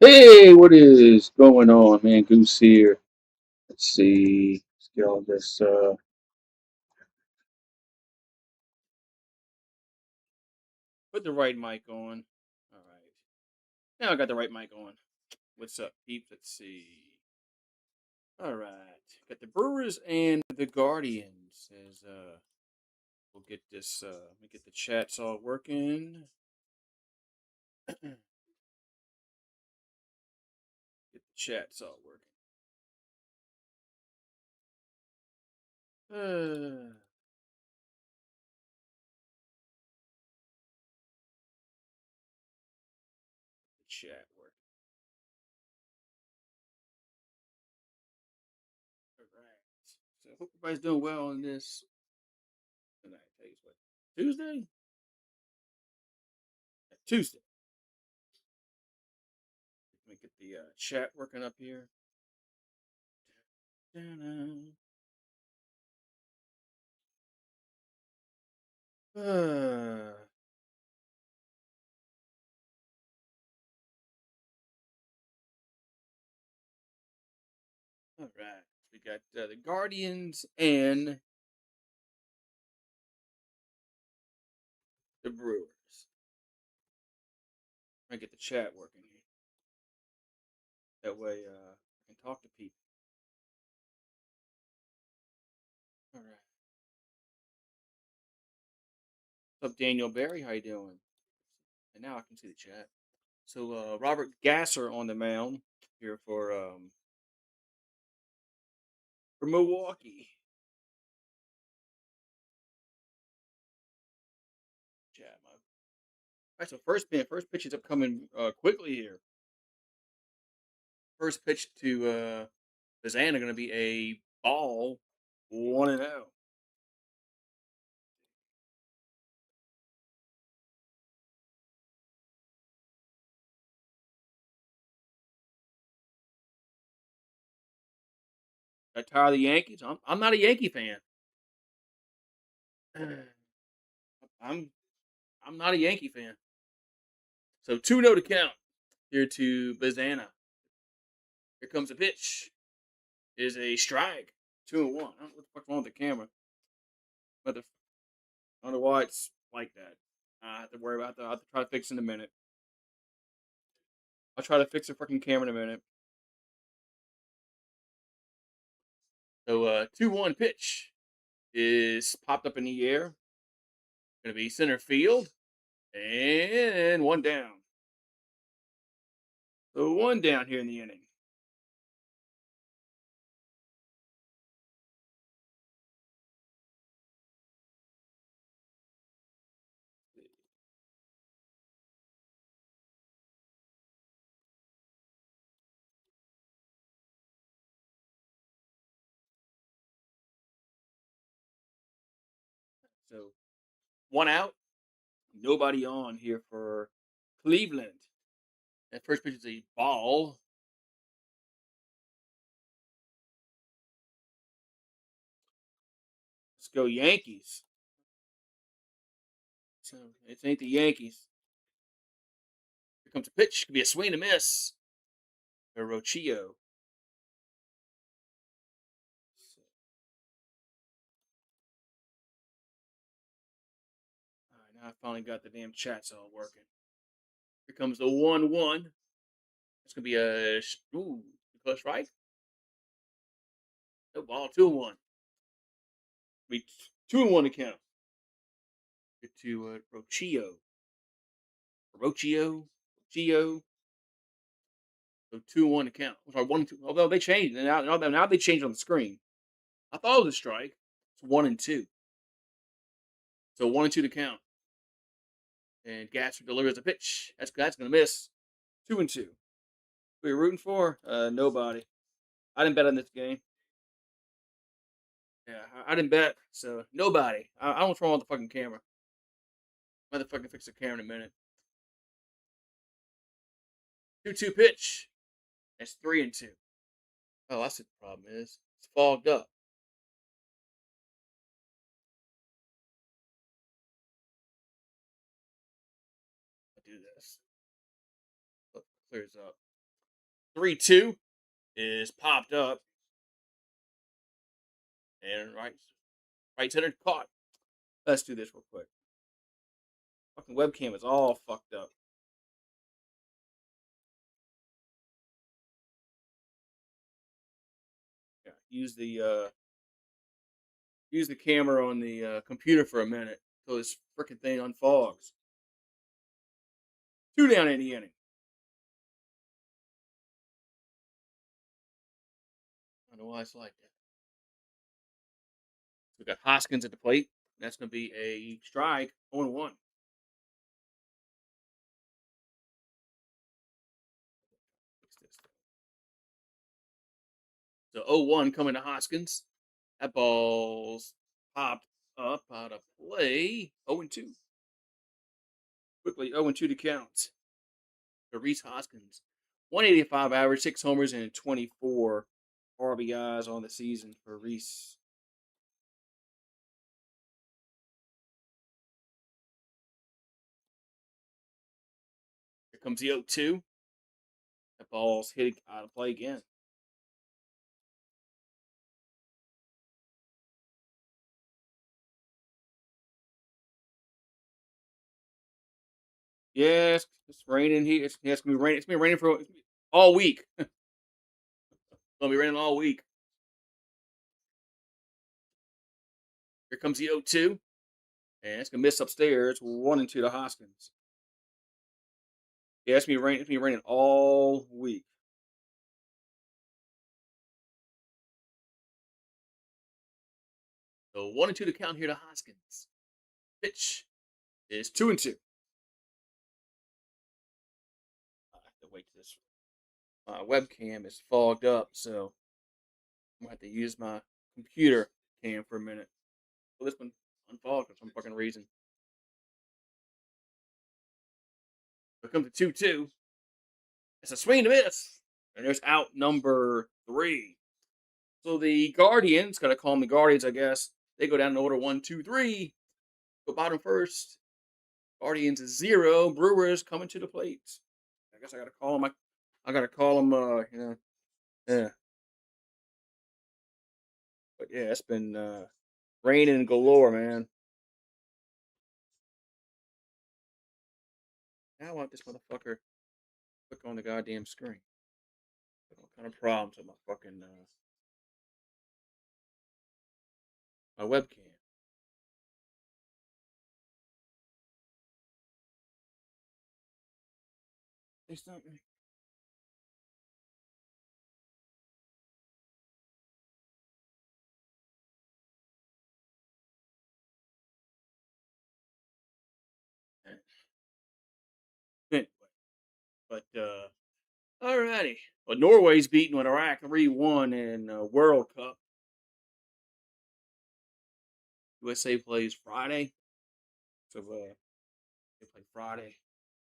Hey, what is going on, man? Goose here. Let's see. Let's get all this. Put the right mic on. All right. Now I got the right mic on. What's up, peeps? Let's see. All right. Got the Brewers and the Guardians. We'll get this. Let me get the chats all working. Get the chats all working. The chat working. All right. So I hope everybody's doing well on this tonight. Tell you what. Tuesday. Tuesday. Let me get the chat working up here. All right. We got the Guardians and the Brewers. I get the chat working here. That way I can talk to people. All right. What's up, Daniel Barry? How you doing? And now I can see the chat. So Robert Gasser on the mound here for Milwaukee. Chat, my. All right, so first pitch is upcoming quickly here. First pitch to Bazana going to be a ball, 1-0. Got tired of the Yankees? I'm not a Yankee fan. I'm I'm not a Yankee fan. So 2-0 to count here to Bazana. Here comes a pitch. It is a strike. 2-1. I don't know what the fuck's wrong with the camera. But I don't know why it's like that. I have to worry about that. I'll have to try to fix it in a minute. I'll try to fix the fucking camera in a minute. So 2-1 pitch is popped up in the air. Gonna be center field. And one down. So one down here in the inning. So one out. Nobody on here for Cleveland. That first pitch is a ball. Let's go Yankees. So it ain't the Yankees. Here comes a pitch. Could be a swing and a miss. For Rochio. So, all right, now I finally got the damn chats all working. Here comes the 1-1. It's gonna be a close strike. No ball. 2-1. Be 2-1 to count. Get to Rochio. Rochio. So 2-1 to count. Sorry, 1-2. Although they changed, and now they changed on the screen. I thought it was a strike. It's 1-2. So 1-2 to count. And Gasser delivers a pitch. That's gonna miss. 2-2. Who are you rooting for? Nobody. I didn't bet on this game. Yeah, I didn't bet. So nobody. I don't throw on the fucking camera. Motherfucking fix the camera in a minute. 2-2 pitch. That's 3-2. Oh, that's what the problem is. It's fogged up. I'll do this. Look, clears up. 3-2 is popped up. And right center caught. Let's do this real quick. Fucking webcam is all fucked up. Yeah, use the camera on the computer for a minute until this freaking thing unfogs. 2 down in the inning. I don't know why it's like that. We got Hoskins at the plate. That's going to be a strike. 0-1. Fix this. So 0-1 coming to Hoskins. That ball's popped up out of play. 0-2. Quickly 0-2 to count. For Reese Hoskins. 185 average, 6 homers, and 24 RBIs on the season for Reese. Here comes the 0-2. That ball's hit out of play again. Yes, it's raining here. It's gonna be raining. It's been raining for all week. It's gonna be raining all week. Here comes the 0-2. And it's gonna miss upstairs. 1-2 to Hoskins. Yeah, it's gonna be raining. It's gonna be raining all week. So 1-2 to count here to Hoskins. Pitch is 2-2. I have to wait till this. My webcam is fogged up, so I'm gonna have to use my computer cam for a minute. Well, this one unfogged for some fucking reason. Here comes the 2-2. It's a swing and a miss. And there's out number 3. So the Guardians, gotta call them the Guardians, I guess. They go down in order 1, 2, 3. Go bottom first. Guardians is 0. Brewers coming to the plate. I guess I gotta call them. I gotta call them. Yeah. But yeah, it's been raining galore, man. Now I want this motherfucker click on the goddamn screen. What kind of problems with my fucking my webcam? It's not. Anyway, but alrighty. Well, Norway's beating with Iraq 3-1 in World Cup. USA plays Friday, so they play Friday.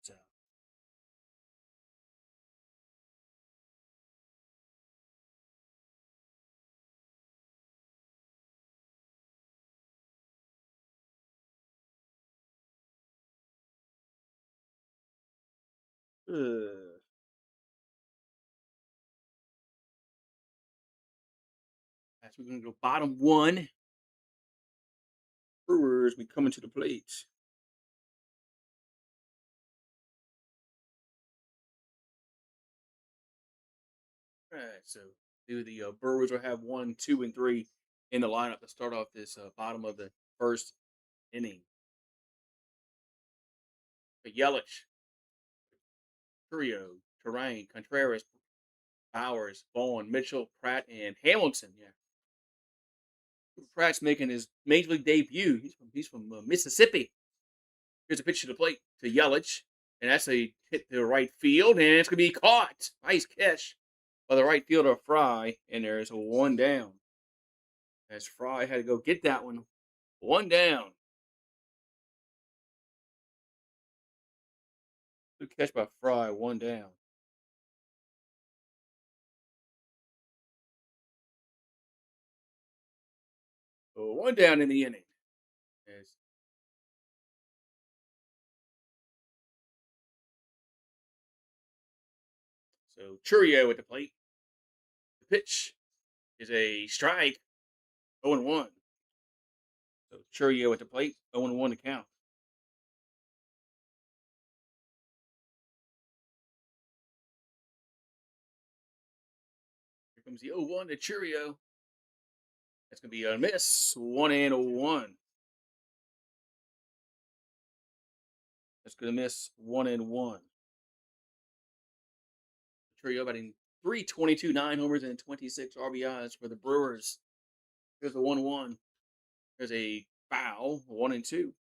So uh, that's we're gonna go bottom 1. Brewers be coming to the plate. All right, so do the Brewers will have 1, 2, and 3 in the lineup to start off this bottom of the first inning. But Yelich, Trio, Terrain, Contreras, Bowers, Vaughn, Mitchell, Pratt, and Hamilton. Yeah, Pratt's making his major league debut. He's from Mississippi. Here's a pitch to the plate to Yelich, and that's a hit to right field, and it's gonna be caught. Nice catch by the right fielder Fry, and there's a 1 down. As Fry had to go get that one. 1 down. Good catch by Fry. 1 down. So 1 down in the inning. As So Churio at the plate. The pitch is a strike. 0-1. So Churio at the plate. 0-1 to count. Here comes the 0-1 to Churio. That's going to be a miss. 1-1. That's going to miss 1-1. Churio batting 322, 9 homers, and 26 RBIs for the Brewers. There's a 1-1. There's a foul. 1-2.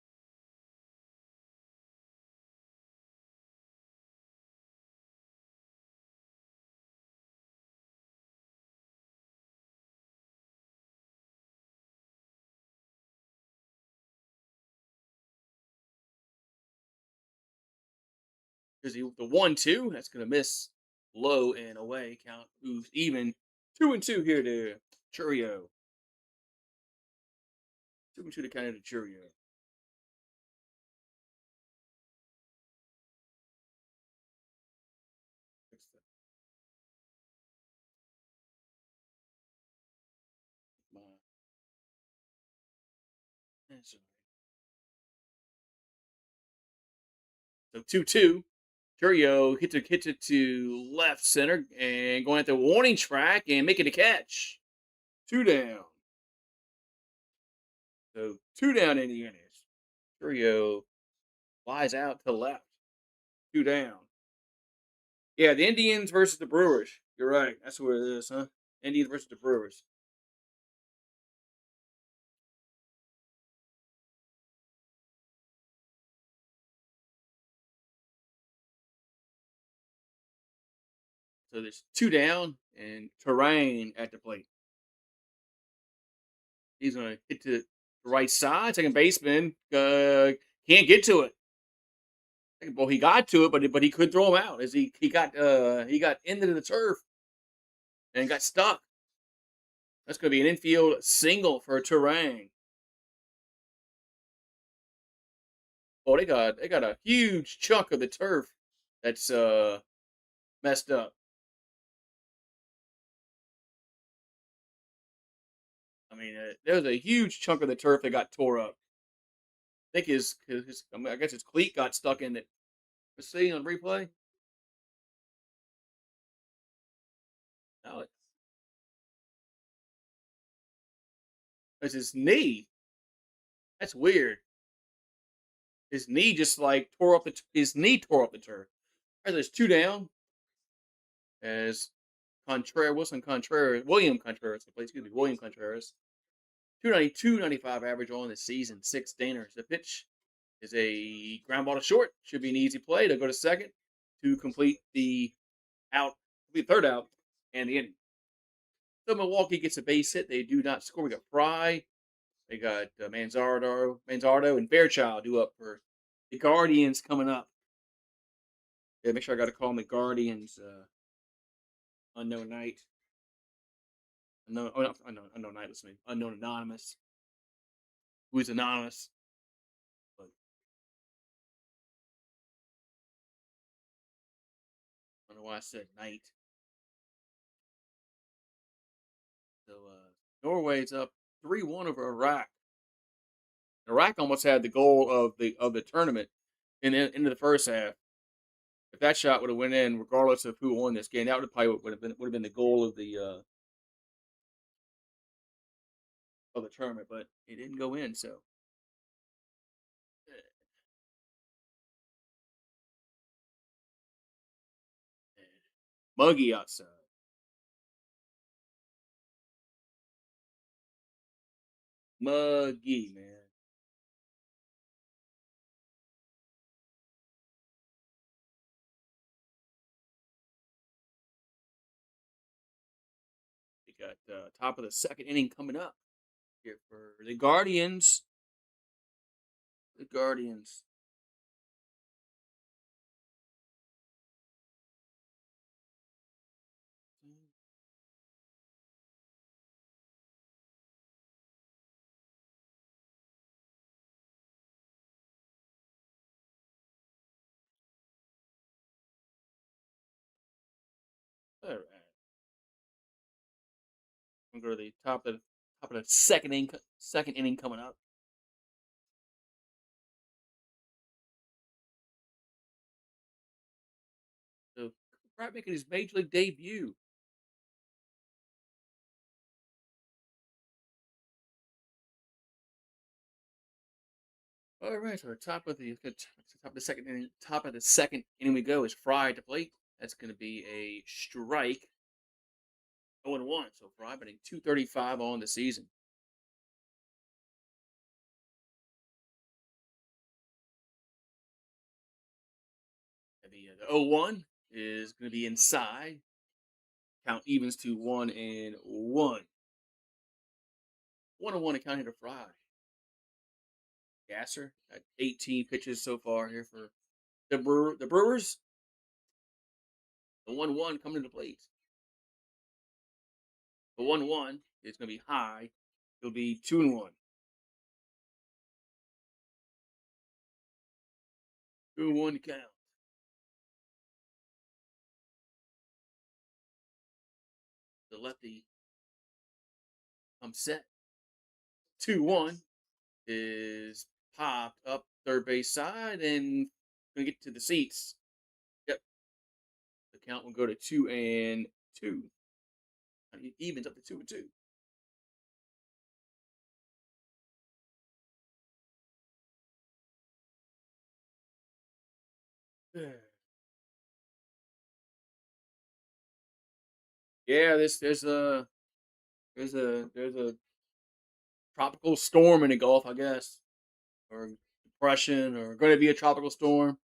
There's the 1-2. That's going to miss low and away. Count who's even. 2-2 here to Churio. 2-2 to count to Churio. So 2-2. Churio hits it to left center and going at the warning track and making a catch. 2 down. So 2 down Indians. Churio flies out to left. 2 down. Yeah, the Indians versus the Brewers. You're right. That's what it is, huh? Indians versus the Brewers. So there's 2 down and Terrain at the plate. He's going to hit to the right side. Second baseman can't get to it. Well, he got to it, but he couldn't throw him out as he got into the turf and got stuck. That's going to be an infield single for Terrain. Oh, they got a huge chunk of the turf that's messed up. I mean, there was a huge chunk of the turf that got tore up. I think I guess his cleat got stuck in it. Let's see on replay. No, it's his knee. That's weird. His knee just like tore up his knee tore up the turf. All right, there's 2 down as William Contreras, excuse me, William Contreras. 292, 95 average on the season, 6 dingers. The pitch is a ground ball to short. Should be an easy play to go to second to complete the third out, and the inning. So Milwaukee gets a base hit. They do not score. We got Fry. They got Manzardo, and Fairchild due up for the Guardians coming up. Yeah, make sure I got to call them the Guardians. Unknown night. Unknown night. Listen to me. Unknown anonymous. Who's anonymous? But I don't know why I said night. So Norway's up 3-1 over Iraq. Iraq almost had the goal of the tournament into the first half. If that shot would have went in, regardless of who won this game, that would have been the goal of the tournament. But it didn't go in. So muggy outside. Muggy, man. We got top of the second inning coming up here for the Guardians. The Guardians. I'm gonna go to the top of the second inning coming up. So Fry making his major league debut. All right, so top of the second inning we go is Fry at the plate. That's going to be a strike. 0-1. So Fry batting 235 on the season. And the 0-1 is going to be inside. Count evens to 1-1. 1-1 to count here to Fry. Gasser at 18 pitches so far here for the Brewers. The 1-1 coming to the plate. The 1-1 is going to be high. It'll be 2-1. 2-1 to count. The lefty comes set. 2-1 is popped up third base side and going to get to the seats. Yep. The count will go to 2-2. It evens up to 2-2. Yeah, there's a tropical storm in the Gulf, I guess, or depression, or going to be a tropical storm.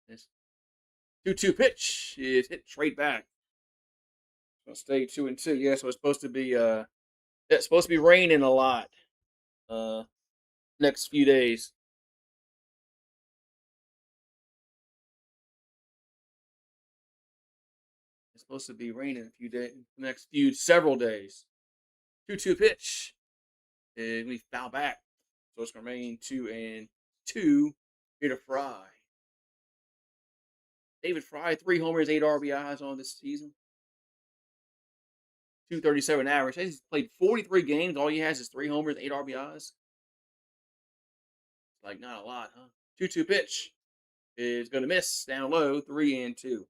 This 2-2 pitch is hit straight back. Gonna stay 2-2. Yeah, so it's supposed to be raining a lot. Uh, next few days. It's supposed to be raining a few days, next few several days. 2-2 pitch. And we foul back. So it's gonna remain 2-2. Here to Fry. David Fry, 3 homers, 8 RBIs on this season. 237 average. He's played 43 games. All he has is 3 homers, 8 RBIs. Like not a lot, huh? 2-2 pitch is gonna miss down low, 3-2.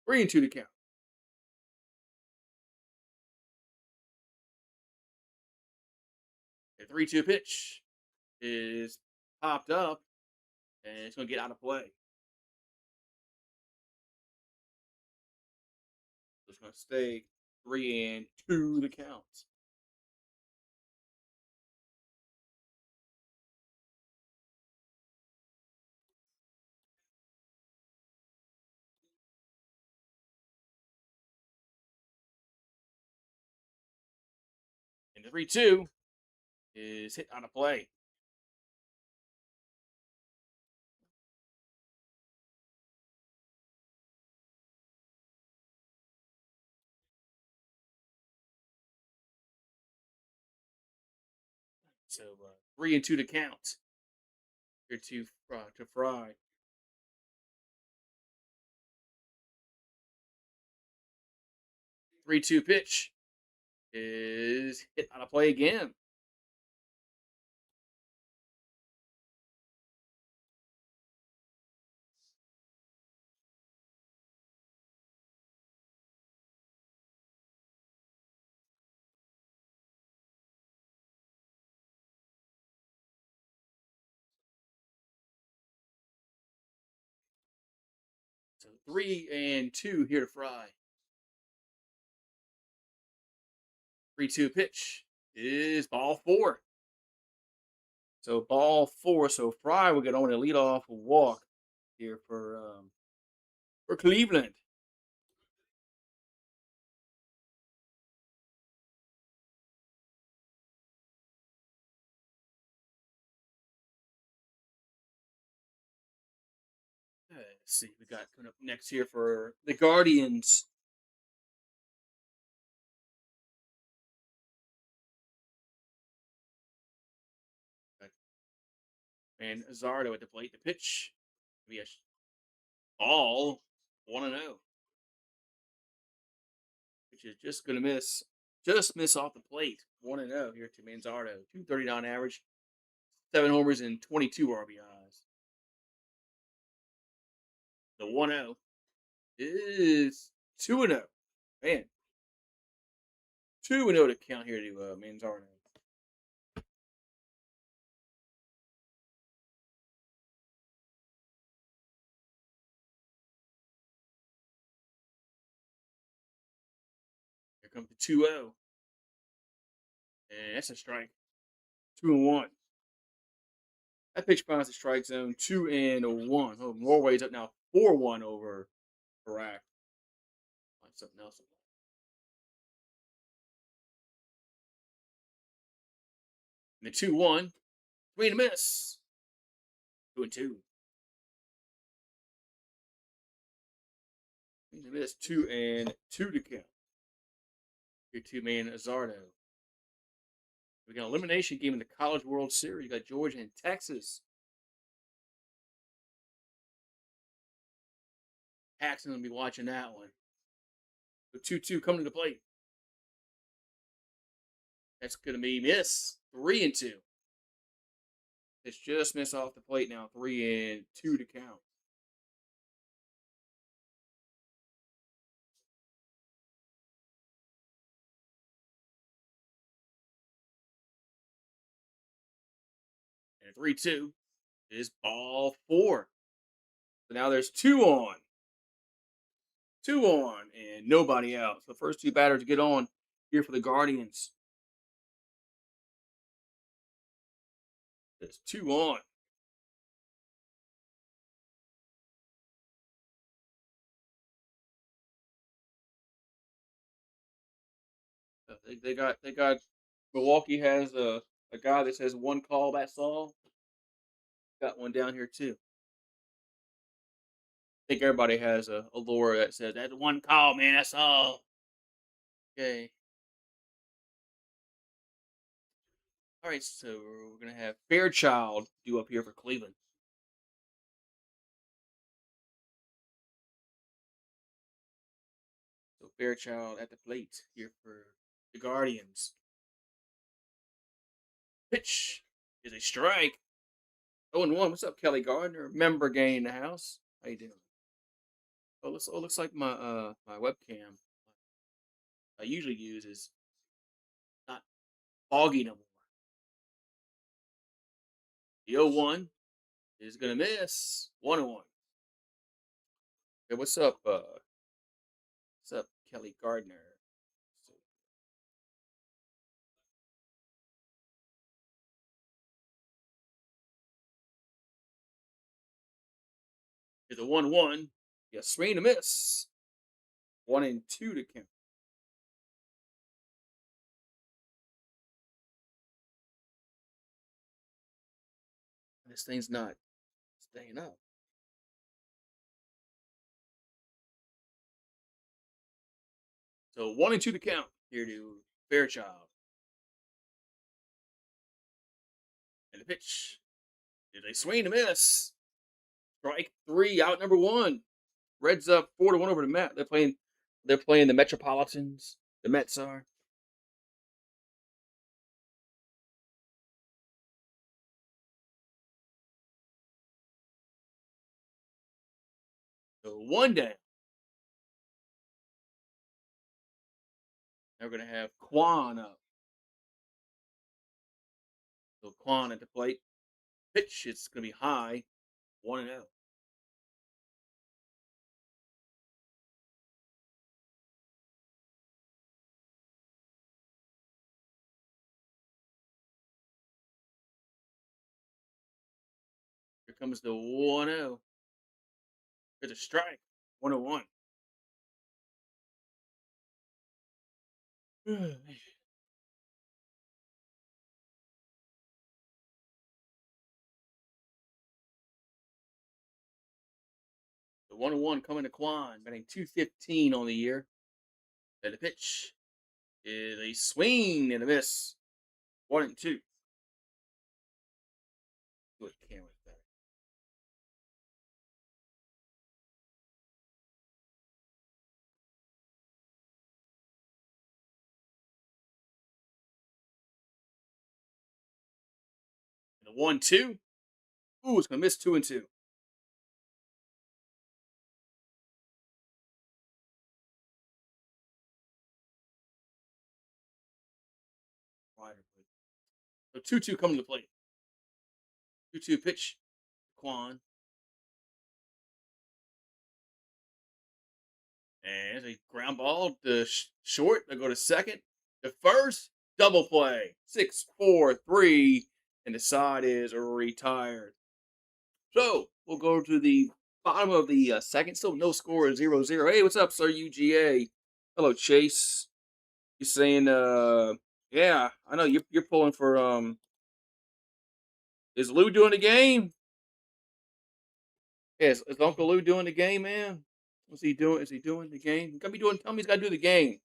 3-2 to count. The 3-2 pitch is popped up and it's gonna get out of play. So it's gonna stay 3-2 the count. And the 3-2 is hit out of play. So 3-2 to count. Here to Fry. 3-2 pitch is hit out of play again. So 3-2 here to Fry. 3-2 pitch is ball four. So ball four. So Fry will get on a leadoff walk here for Cleveland. Let's see, we got coming up next here for the Guardians. And Zardo at the plate. The pitch. All 1-0, which is just going to miss off the plate. 1-0 here to Manzardo. 239 average, 7 homers and 22 RBIs. The 1-0 is 2-0. Man, 2-0 to count here to Manzardo. Here comes the 2-0. And that's a strike. 2-1. That pitch finds the strike zone. 2-1. Oh, Norway's up now 4-1 over Iraq. Find something else. And the 2-1. Swing and a miss. 2-2. Swing and a miss. 2-2 to count. Your two-man Azardo. We got an elimination game in the College World Series. You got Georgia and Texas. Paxton will be watching that one. The 2-2 coming to the plate. That's going to be miss. 3-2. It's just missed off the plate now. 3-2 to count. And 3-2 is ball 4. So now there's 2 on. 2 on and nobody out. So the first 2 batters get on here for the Guardians. There's 2 on. They got Milwaukee has a guy that says one call, that's all. Got one down here too. I think everybody has a lure that says that's one call, man, that's all. Okay. All right, so we're gonna have Fairchild due up here for Cleveland. So Fairchild at the plate here for the Guardians. Pitch is a strike. 0-1. What's up, Kelly Gardner? Member gang in the house. How you doing? Looks like my webcam I usually use is not foggy no more. The 0-1 is gonna miss. 1-1. Hey, what's up, Kelly Gardner? So, here's a 1-1. Yeah, swing to miss. 1-2 to count. This thing's not staying up. So 1-2 to count here to Fairchild. And the pitch is a swing to miss. Strike 3, out number 1. Reds up 4-1 over the Met. They're playing the Metropolitans. The Mets are. So 1 down. Now we're gonna have Quan up. So Quan at the plate. Pitch, it's gonna be high. 1-0. Here comes the 1-0. There's a strike. 1-1. The 1-1 coming to Quan, batting 215 on the year. And the pitch is a swing and a miss. 1-2. Good camera. The 1-2. Ooh, it's gonna miss 2-2. Wider, but so 2-2 coming to the plate. 2-2 pitch. Quan. And a ground ball to short. They go to second. The first double play. 6-4-3. And the side is retired. So we'll go to the bottom of the second. Still no score, 0-0. Hey, what's up, sir? UGA. Hello, Chase. You're saying, yeah, I know you're pulling for is Lou doing the game? Yes, is Uncle Lou doing the game, man? What's he doing? Is he doing the game? He gotta be doing. Tell me he's got to do the game.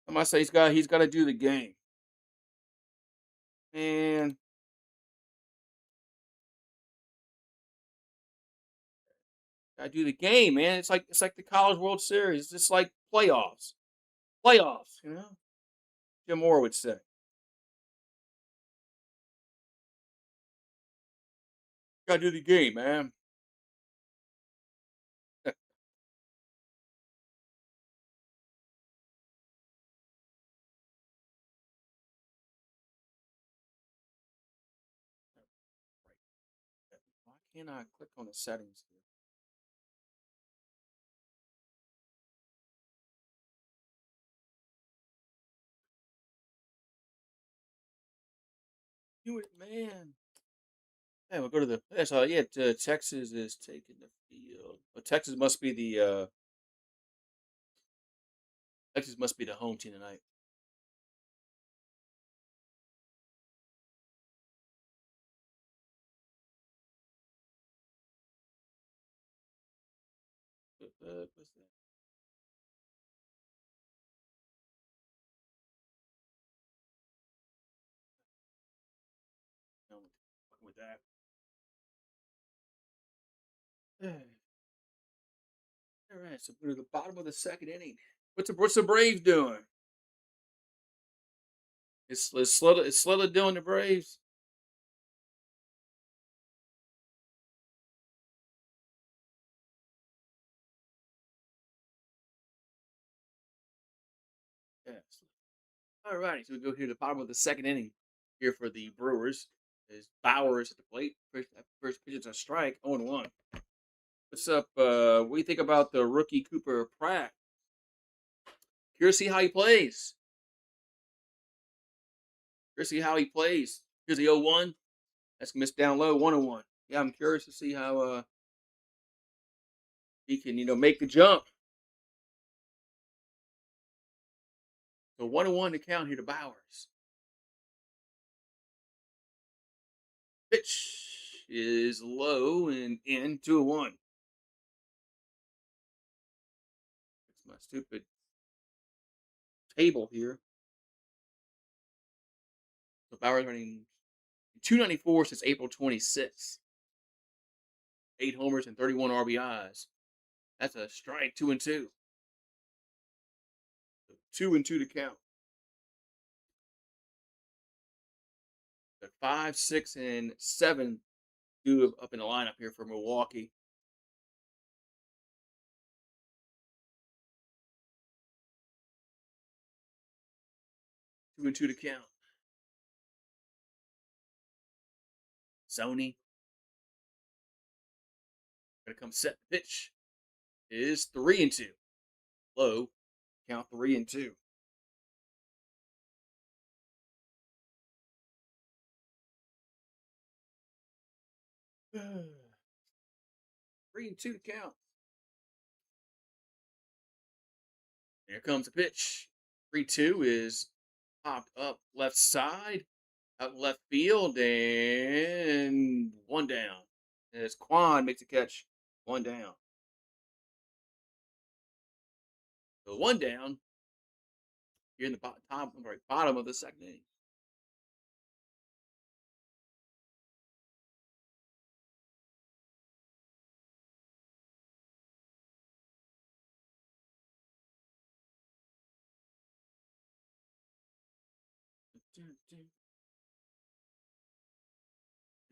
I might say he's got to do the game, man. Got to do the game, man. It's like the College World Series. It's just like playoffs, playoffs. Jim Moore would say. Got to do the game, man. Why can't I click on the settings here? Do it, man. Hey, we'll go to the. Yeah, so yeah, Texas is taking the field. But Texas must be the home team tonight. What's that? No, with that. All right, so we're to the bottom of the second inning. What's the Braves doing? Is Slilla doing the Braves? Yes. All righty, so we go here to the bottom of the second inning here for the Brewers. Is Bowers at the plate? First pitch is a strike, 0-1. What's up? What do you think about the rookie Cooper Pratt? Curious to see how he plays. Curious to see how he plays. Here's the 0-1. That's missed down low, 1-1. Yeah, I'm curious to see how he can, make the jump. So 1-1 to count here to Bowers. Pitch is low and in 2-1. It's my stupid table here. So Bowers running 294 since April 26th. 8 homers and 31 RBIs. That's a strike, 2-2. 2-2 to count. The 5, 6, and 7 do up in the lineup here for Milwaukee. 2-2 to count. Sony. Gonna come set the pitch. Is 3-2. Low. Count 3-2. 3-2 to count. Here comes the pitch. 3-2 is popped up left side, out left field, and one down. As Quan makes a catch, one down. So one down here in the bottom of the second inning.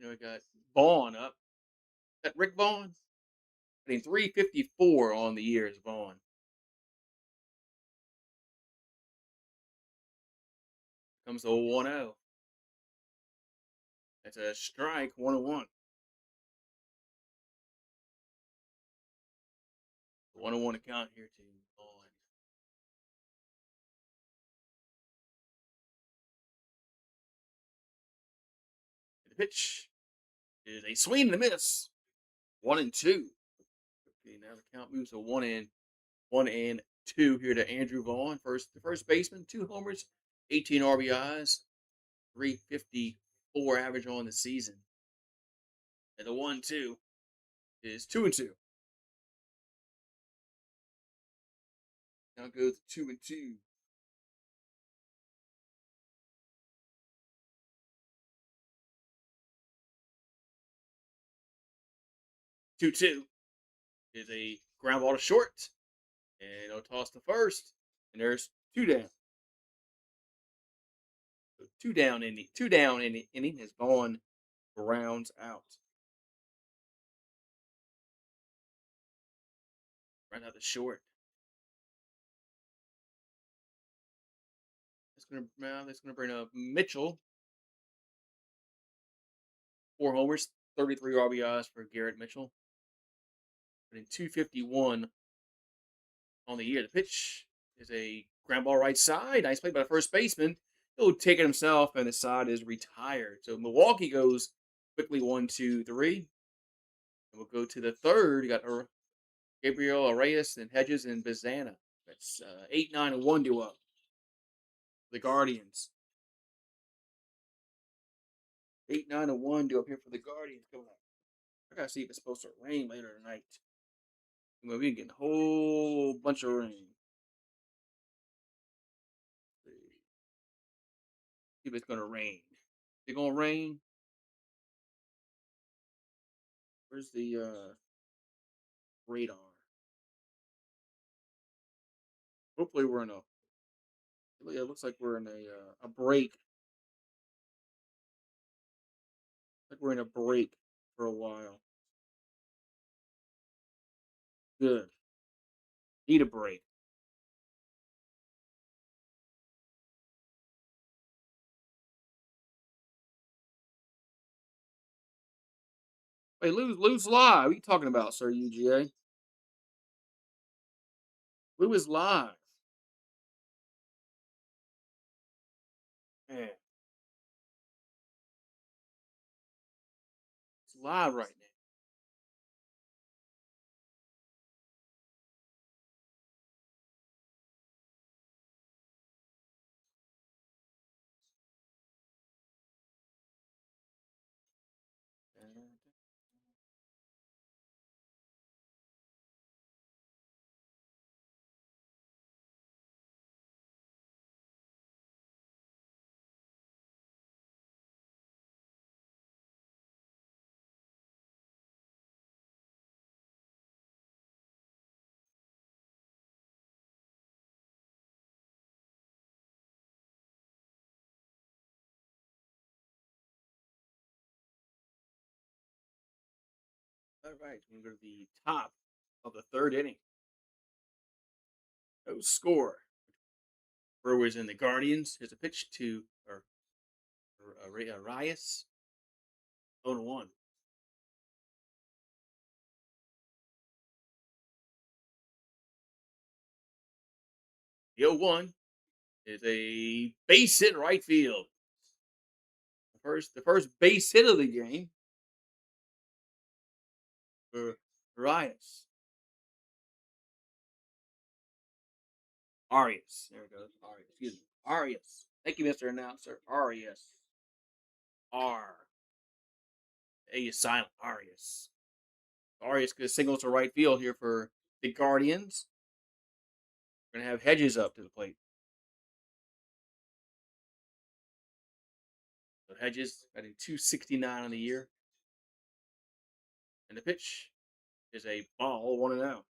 We got Vaughn up. Is that Rick Vaughn? I mean, 354 on the year is Vaughn. Comes the 1-0. That's a strike, 1-1. 1-1 account here to Vaughn. The pitch is a swing and a miss. 1-2. Okay, now the count moves to 1-2 here to Andrew Vaughn. The first baseman, 2 homers, 18 RBIs, 354 average on the season. And the 1-2 is 2-2. Now goes 2-2. 2-2 is a ground ball to short. And it'll toss to first. And there's 2 down. So 2 down inning has Vaughn rounds out. Right out the short. That's gonna bring up Mitchell. 4 homers, 33 RBIs for Garrett Mitchell. But in 251 on the year, the pitch is a ground ball right side. Nice play by the first baseman. He'll take it himself, and the side is retired. So Milwaukee goes quickly 1-2-3. And we'll go to the third. You got Gabriel Arias and Hedges and Bizana. That's 8-9-1 due up. The Guardians. 8-9-1 due up here for the Guardians. Coming up. I gotta see if it's supposed to rain later tonight. We're getting a whole bunch of rain. See if it's gonna rain. Is it gonna rain? Where's the radar? Hopefully we're in a. It looks like we're in a break. Like we're in a break for a while. Good. Need a break. Hey, lose live. What are you talking about, sir? UGA. Lou is live. Man, it's live right now. All right, we're going to the top of the third inning. No score. Brewers and the Guardians. Here's a pitch to Arias. 0-1. The 0-1 is a base hit right field. The first base hit of the game for Arias. Arias. There it goes. Arias. Excuse me. Arias. Thank you, Mr. Announcer. Arias. R. A is silent. Arias. Arias gets singles to right field here for the Guardians. We're going to have Hedges up to the plate. So Hedges batting 269 on the year. And the pitch is a ball, 1-0.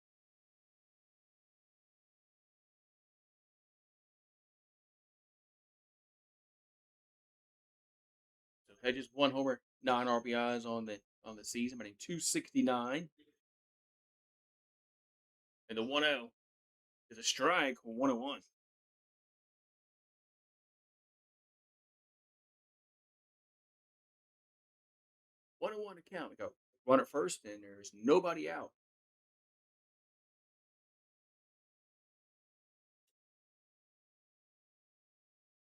So Hedges, 1 homer, 9 RBIs on the season, batting 269. And the 1-0 is a strike, 1-1. 1-1 to count. We go run at first, and there's nobody out.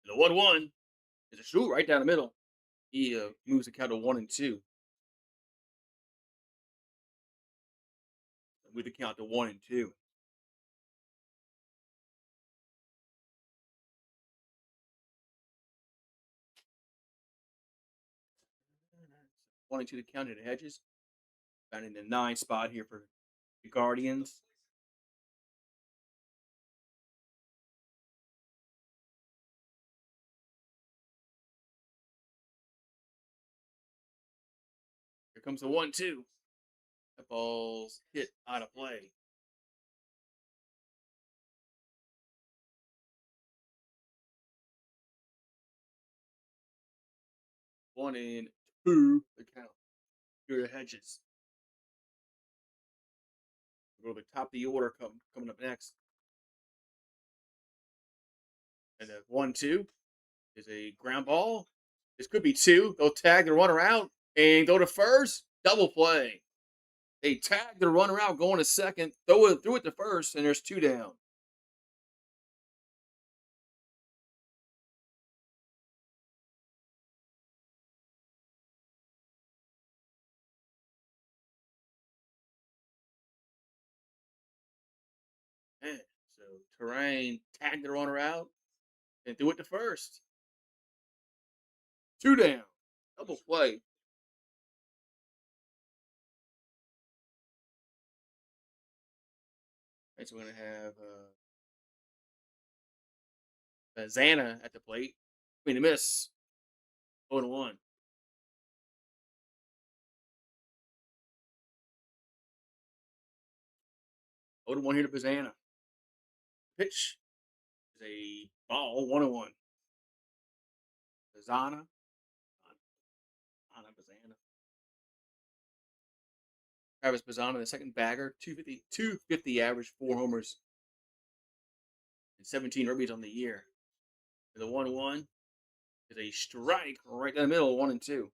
And the 1-1 is a shoot right down the middle. He moves the count to 1-2. Move the count to 1-2. One and two to count at Hedges. Found in the 9 spot here for the Guardians. Here comes the 1-2. That ball's hit out of play. One and two the count. Here are Hedges. We'll go to the top of the order coming up next. And the 1-2 is a ground ball. This could be 2. They'll tag the runner out and go to first. Double play. They tag the runner out going to second, throw it to first, and there's 2 down. Man, so Terrain tagged the runner out and threw it to first. 2 down. Double play. Right, so we're going to have Zana at the plate. A miss. 0-1. 0-1 here to Bazana. Pitch is a ball. 1-1. Bazana. Bazana. Travis Bazana, the second bagger. 250 average, 4 homers, and 17 ribbies on the year. And the 1-1 is a strike right down the middle, 1-2.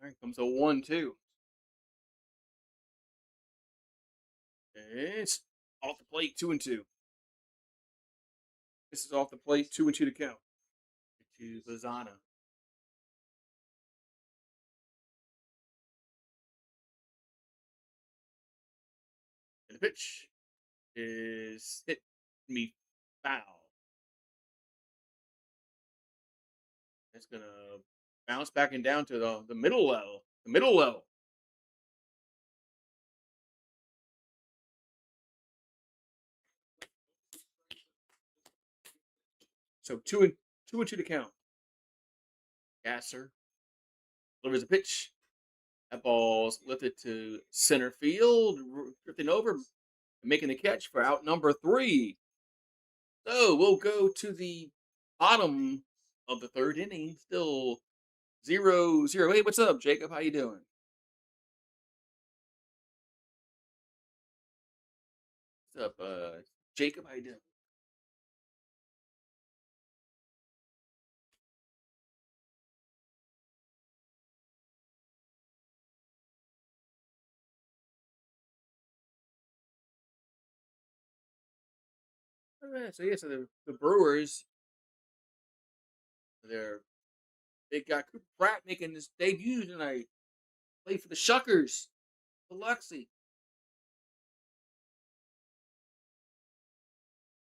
Here comes a 1-2. It's off the plate, 2-2. This is off the plate, 2-2 to count. To Bazana. And the pitch is hit me foul. It's gonna bounce back and down to the middle level. The middle level. So 2-2 to count. Gasser delivers a pitch. That ball's lifted to center field, drifting over, making the catch for out number 3. So we'll go to the bottom of the 3rd inning. Still 0-0. Hey, what's up, Jacob? How you doing? What's up, Jacob? How you doing? All right, so so the Brewers, they got Cooper Pratt making his debut tonight. Played for the Shuckers, Biloxi.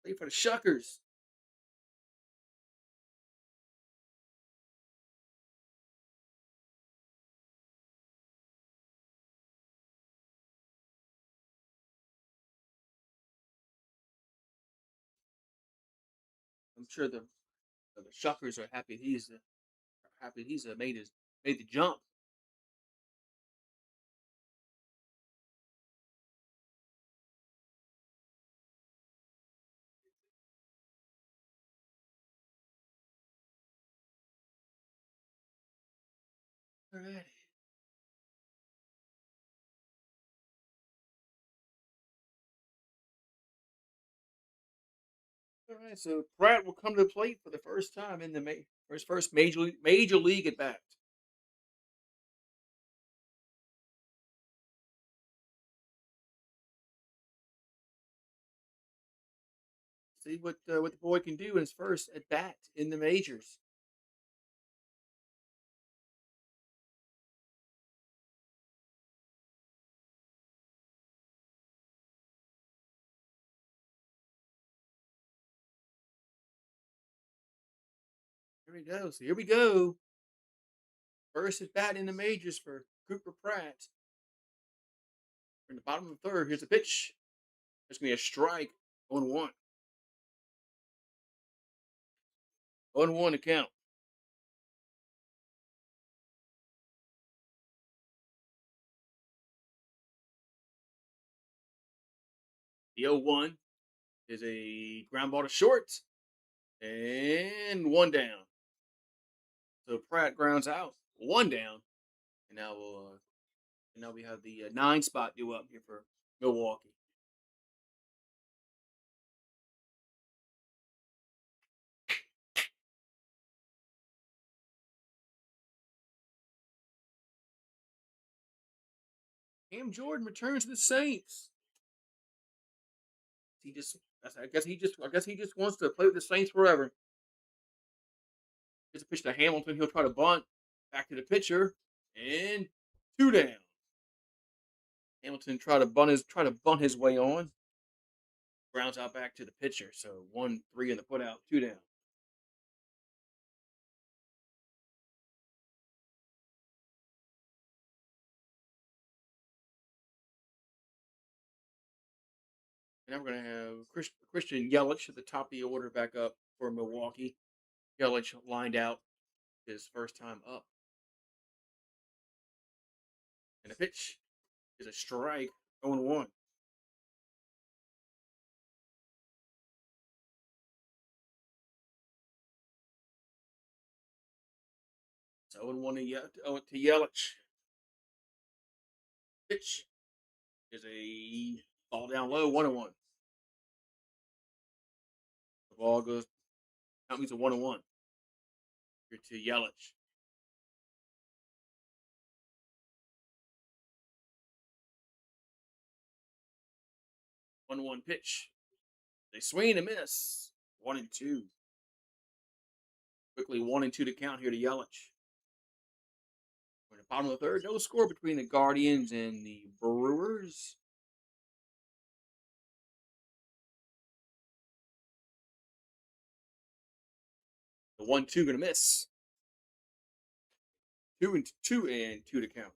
Played for the Shuckers. I'm sure the Shuckers are happy he's made his made the jump. All right. All right. So Pratt will come to the plate for the first time in the for his first major league at bat. See what the boy can do in his first at bat in the majors. Here we go. So here we go. First at bat in the majors for Cooper Pratt. In the bottom of the third, here's a pitch. There's gonna be a strike. 0-1. 0-1 to count. The 0-1 is a ground ball to short and one down. So Pratt grounds out, one down, and now we have the nine spot due up here for Milwaukee. Cam Jordan returns to the Saints. He just, I guess he just wants to play with the Saints forever. Gets a pitch to Hamilton. He'll try to bunt back to the pitcher and two down. Hamilton try to bunt his way on. Grounds out back to the pitcher. So 1-3 in the put out, two down. And now we're going to have Christian Yelich at the top of the order back up for Milwaukee. Yelich lined out his first time up. And the pitch is a strike, 0-1. It's 0-1 to Yelich. Pitch is a ball down low, 1-1. The ball goes, that means a 1-1. Here to Yelich. 1-1 pitch. They swing and miss. 1-2. Quickly 1-2 to count here to Yelich. We're in the bottom of the third. No score between the Guardians and the Brewers. The 1-2 gonna miss. 2-2 to count.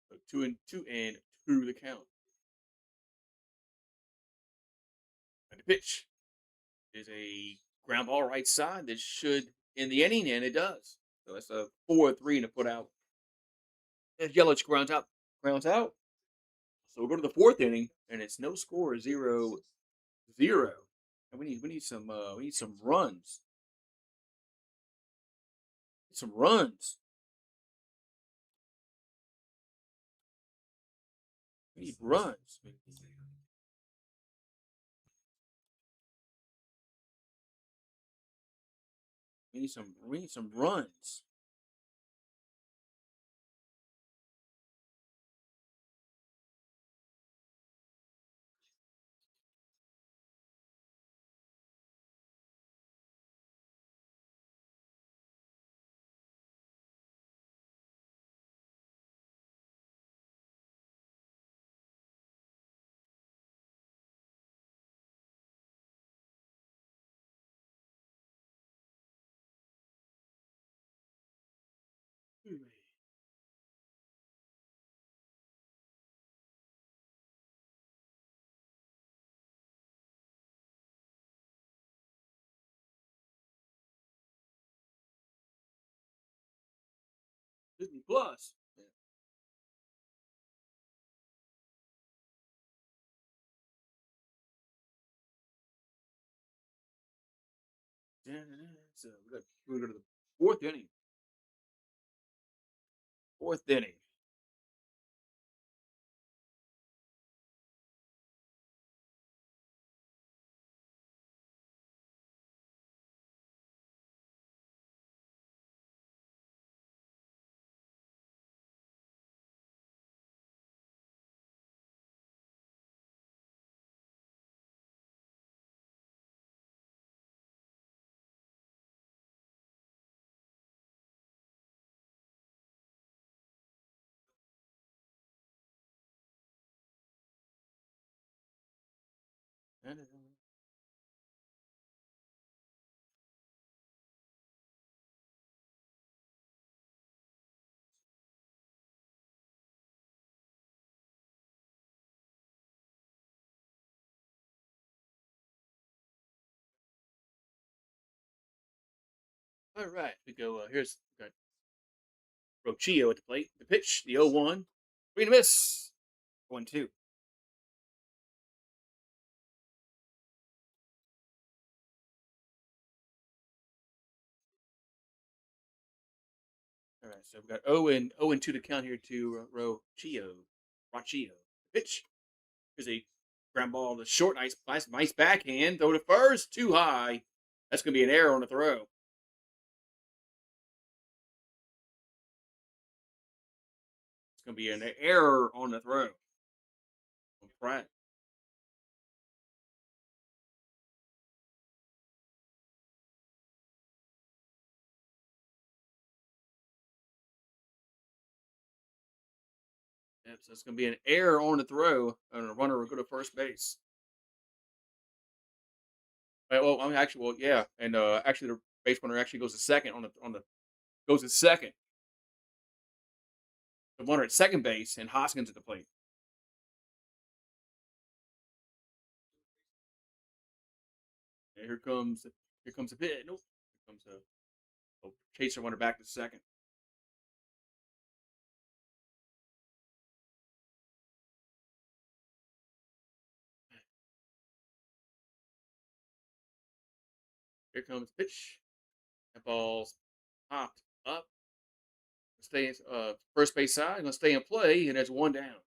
So 2-2 to count. And the pitch is a ground ball right side that should end the inning, and it does. So that's a 4-3 to put out. As Yelich grounds out. So we'll go to the fourth inning, and it's no score, 0-0. And we need some runs. Some runs. We need runs. We need some runs. Disney Plus. Yeah. So we go to the fourth inning. Fourth inning. All right, we go. Here's got Rochio at the plate. The pitch, the 0-1. Swing and a miss. 1-2. All right, so we've got 0-2 to count here to Rochio. Rochio. Pitch is a ground ball to short. Nice backhand. Throw to first. Too high. That's going to be an error on the throw. It's going to be an error on the throw. Pratt. Yep, so it's going to be an error on the throw, and a runner will go to first base. Well, I'm actually, well, yeah, and actually, the base runner actually goes to second on the goes to second. The runner at second base, and Hoskins at the plate. And here comes a pitch. Nope. Here comes a chaser runner back to second. Here comes the pitch. That ball's popped up. Stay first base side. Going to stay in play, and there's one down.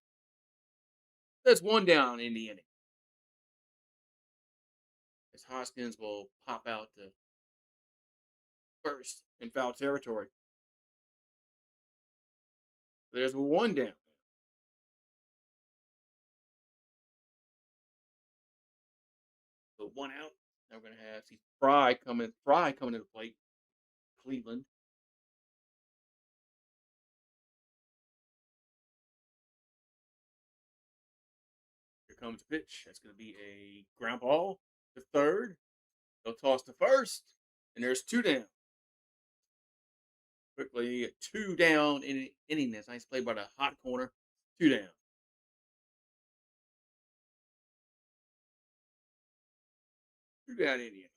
That's one down in the inning. As Hoskins will pop out to first in foul territory. There's one down. So one out. Now we're gonna have Fry coming. Fry coming to the plate. Cleveland. Here comes the pitch. That's gonna be a ground ball to third. They'll toss to first, and there's two down. Quickly, two down in inning. That's nice play by the hot corner. Two down. Two down Indian.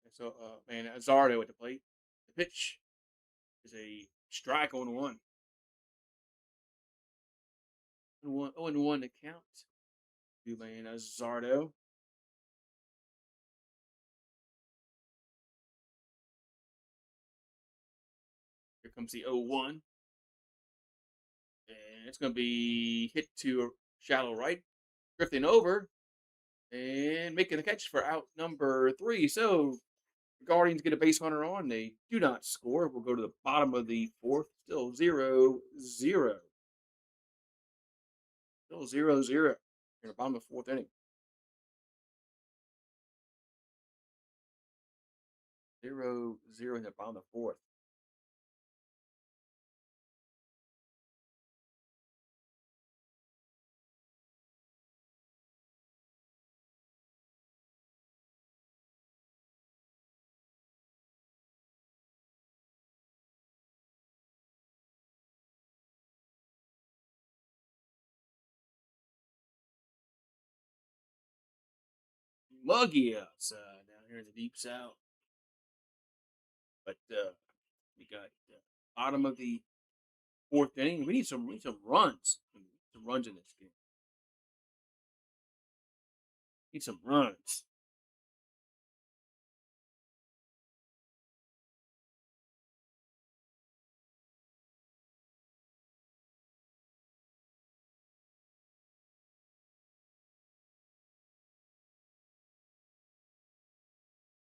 And so, man, Azardo at the plate. The pitch is a strike on one. 0-1 to count. Two man Azardo. Here comes the 0-1. And it's going to be hit to a shallow right, drifting over, and making the catch for out number three. So the Guardians get a base runner on. They do not score. We'll go to the bottom of the fourth. Still 0-0. Still 0-0 in the bottom of the fourth inning. 0-0 in the bottom of the fourth. muggy outside down here in the deep south. But we got bottom of the fourth inning. We need some runs. We need some runs in this game. Need some runs.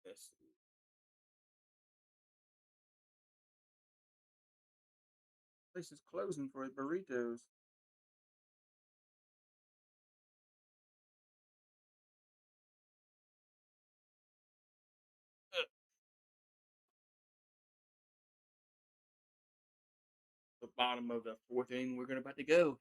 Yes. Place is closing for burritos. The bottom of the fourth inning. We're about to go.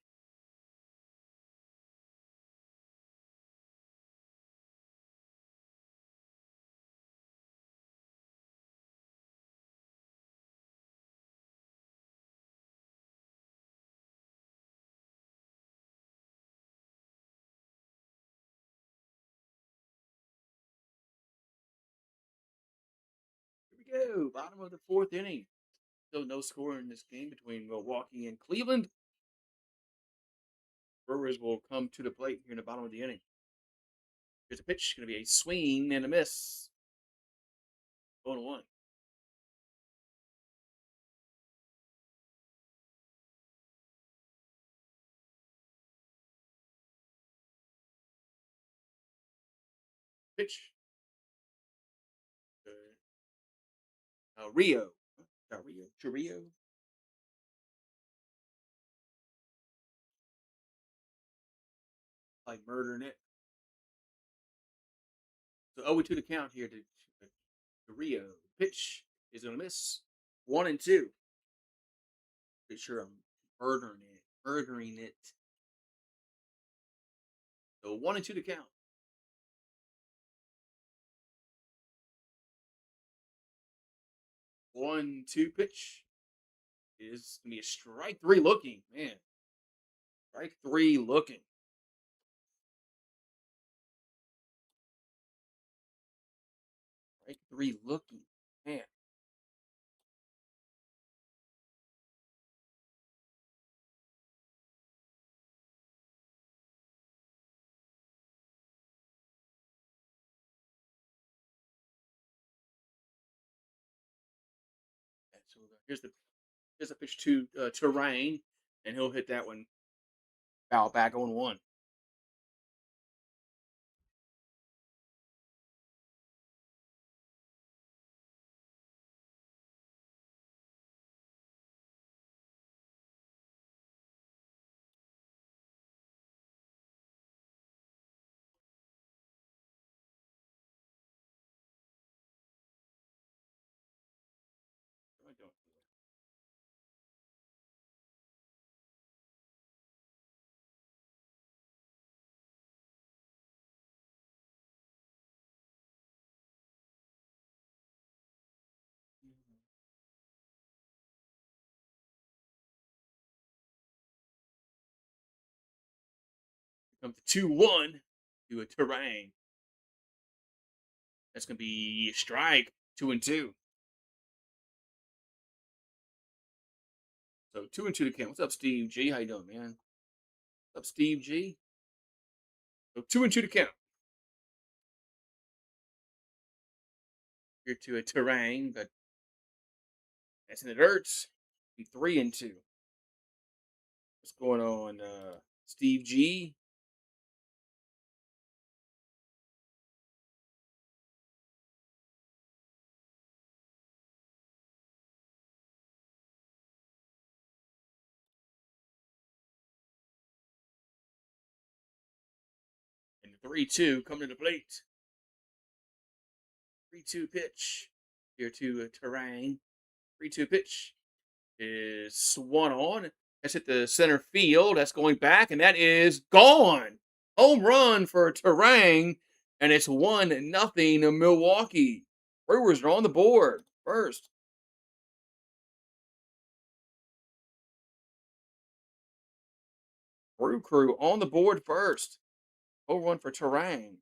Here we go. Bottom of the fourth inning. Still no score in this game between Milwaukee and Cleveland. Brewers will come to the plate here in the bottom of the inning. Here's a pitch. Going to be a swing and a miss. 0-1. Pitch. Rio. Rio. Like murdering it. So 0-2 to count here to Rio. Pitch is going to miss. 1-2. Pretty sure I'm murdering it. Murdering it. So 1-2 to count. 1-2 pitch is going to be a strike three looking. Man. Strike three looking. Strike three looking. Man. So here's the pitch to Rain, and he'll hit that one foul back on one. What am I doing? Comes the 2-1 to a Terrain. That's gonna be a strike. 2-2. So 2-2 to count. What's up, Steve G? How you doing, man? What's up, Steve G? So 2-2 to count. Here to a Terrain, but that's in the dirt. Be 3-2. What's going on, Steve G? And the 3-2 coming to the plate. 3-2 pitch. Here to a Terrain. 3-2 pitch is swung on. That's hit the center field. That's going back, and that is gone. Home run for Terang, and it's 1-0 Milwaukee. Brewers are on the board first. Brew Crew on the board first. Home run for Terang.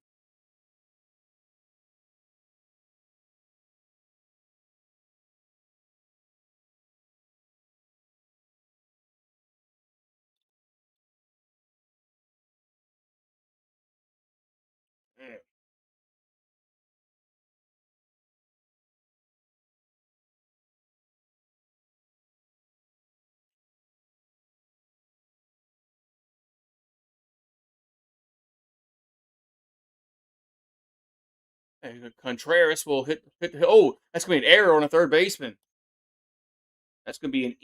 And Contreras will hit. Oh, that's gonna be an error on a third baseman. That's gonna be an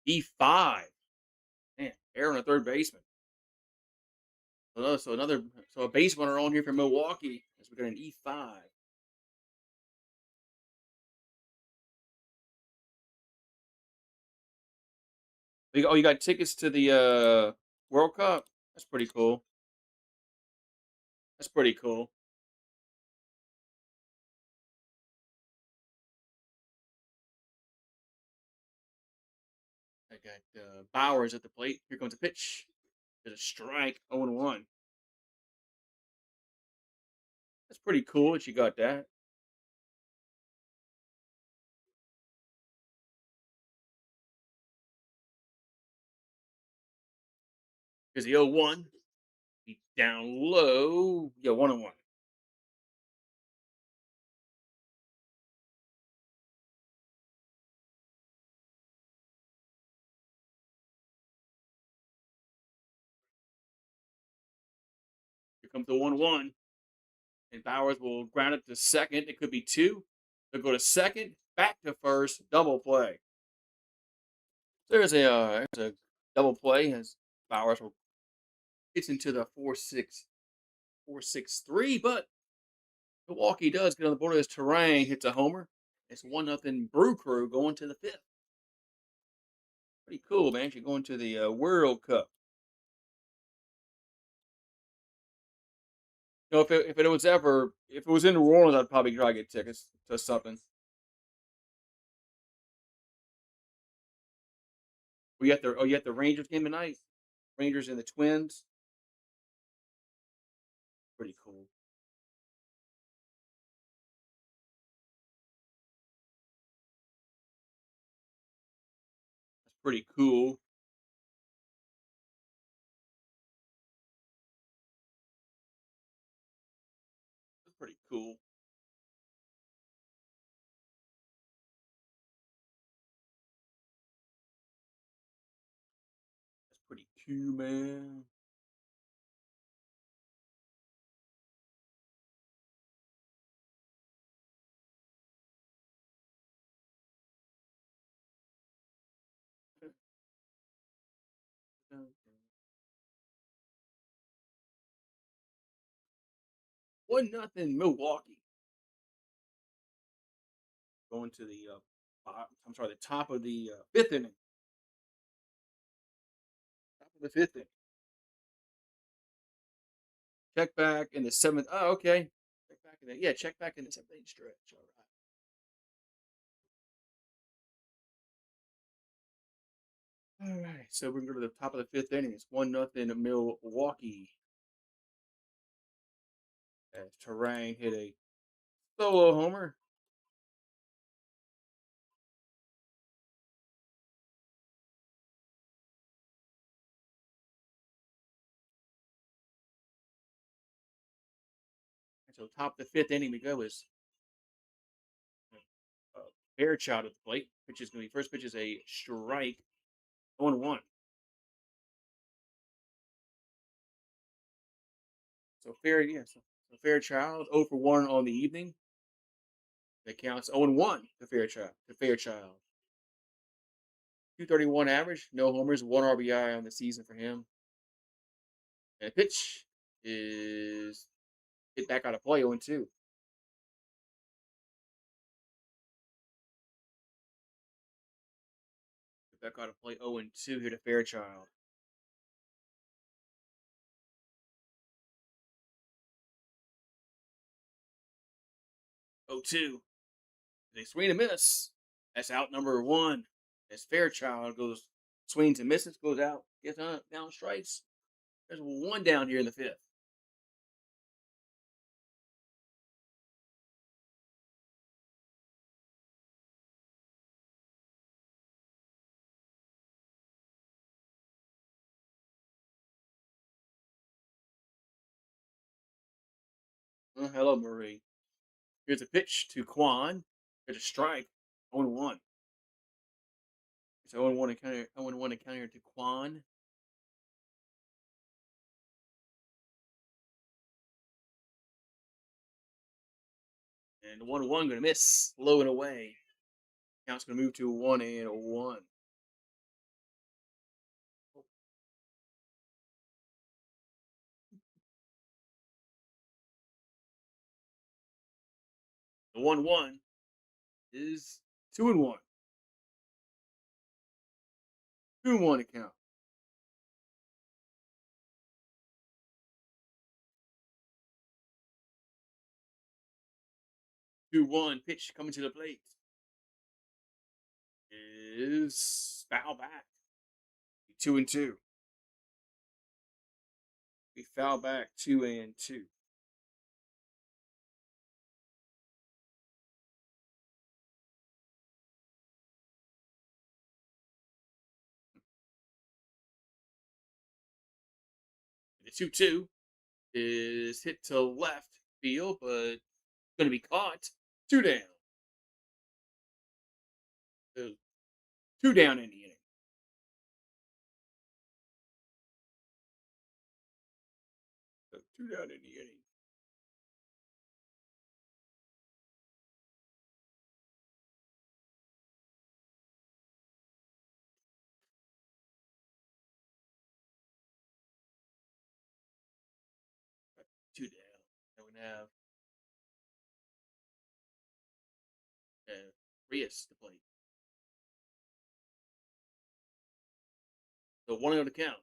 E5. Man, error on a third baseman. So a base runner on here for Milwaukee as we got an E5. Oh, you got tickets to the World Cup? That's pretty cool. That's pretty cool. I got Bowers at the plate. Here comes a pitch. There's a strike. 0-1. That's pretty cool that you got that. Here's the 0-1. He's down low. Yeah, 1-1. Here comes the 1-1. And Bowers will ground it to second. It could be two. They'll go to second, back to first, double play. There's a double play as Bowers will gets into the 4-6-3, but Milwaukee does get on the board as Terang hits a homer. It's 1-0 Brew Crew going to the fifth. Pretty cool, man. You're going to the World Cup. You know, if it was in New Orleans, I'd probably try to get tickets to something. You at the Rangers game tonight? Rangers and the Twins. Pretty cool. That's pretty cool. That's pretty cool. That's pretty cool, man. One nothing Milwaukee. Going to the the top of the fifth inning. Top of the fifth inning. Check back in the seventh. Oh, okay. Check back in the seventh inning stretch. All right. So we're going to go to the top of the fifth inning. It's 1-0 Milwaukee. As Terang hit a solo homer. And so top of the fifth inning we go is uh, Fairchild at the plate. Pitch is going to be first pitch is a strike. 1-1. So Fairchild 0 for 1 on the evening. That counts 0-1 to Fairchild. 231 average, no homers, 1 RBI on the season for him. And the pitch is hit back out of play 0-2. Hit back out of play 0-2 here to Fairchild. 0-2. They swing and miss. That's out number one. As Fairchild goes swings and misses, goes out, gets down strikes. There's one down here in the fifth. Hello, Marie. Here's a pitch to Quan. There's a strike. 0-1. It's 0-1 encounter. 0-1 encounter to Quan. And the 1-1 going to miss, low and away. Count's going to move to 1-1. The 1-1 is 2-1. 2-1 to count. 2-1 pitch coming to the plate is foul back. 2-2. We foul back 2-2. The 2-2 is hit to left field, but going to be caught. 2 down. So 2 down in the inning. So 2 down in the inning. Two down. And we have Rios to play. So 1-0 to count.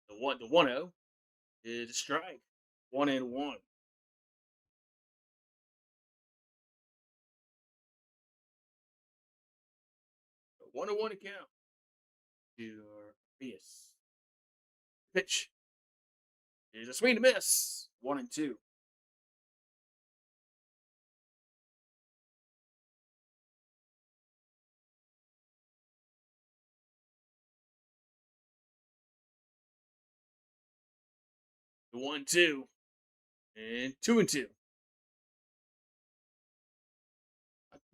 The 1-0 is a strike. 1-1. 1-1 to count. To Rios. Pitch is a swing and miss. 1-2. The 1-2 and 2-2.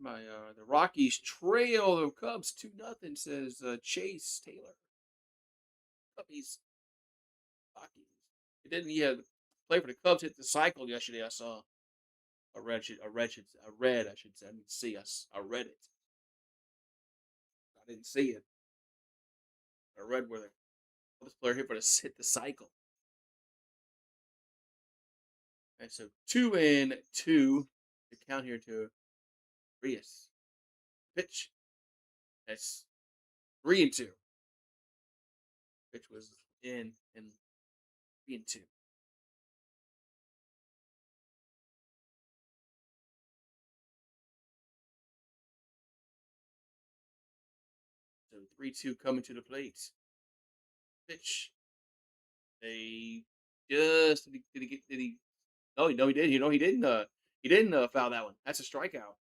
The Rockies trail the Cubs 2-0. Says Chase Taylor. Cubbies. Rockies. It didn't. Yeah, play for the Cubs hit the cycle yesterday. I saw. I read. I should say. I didn't see us. I read it. I didn't see it. I read where the Cubs player hit for hit the cycle. And so 2-2 to count here to Rios. Pitch. That's 3-2. Pitch was in and 3-2. So 3-2 coming to the plate. Pitch. They just did he no, no, he did. You know, he didn't foul that one. That's a strikeout.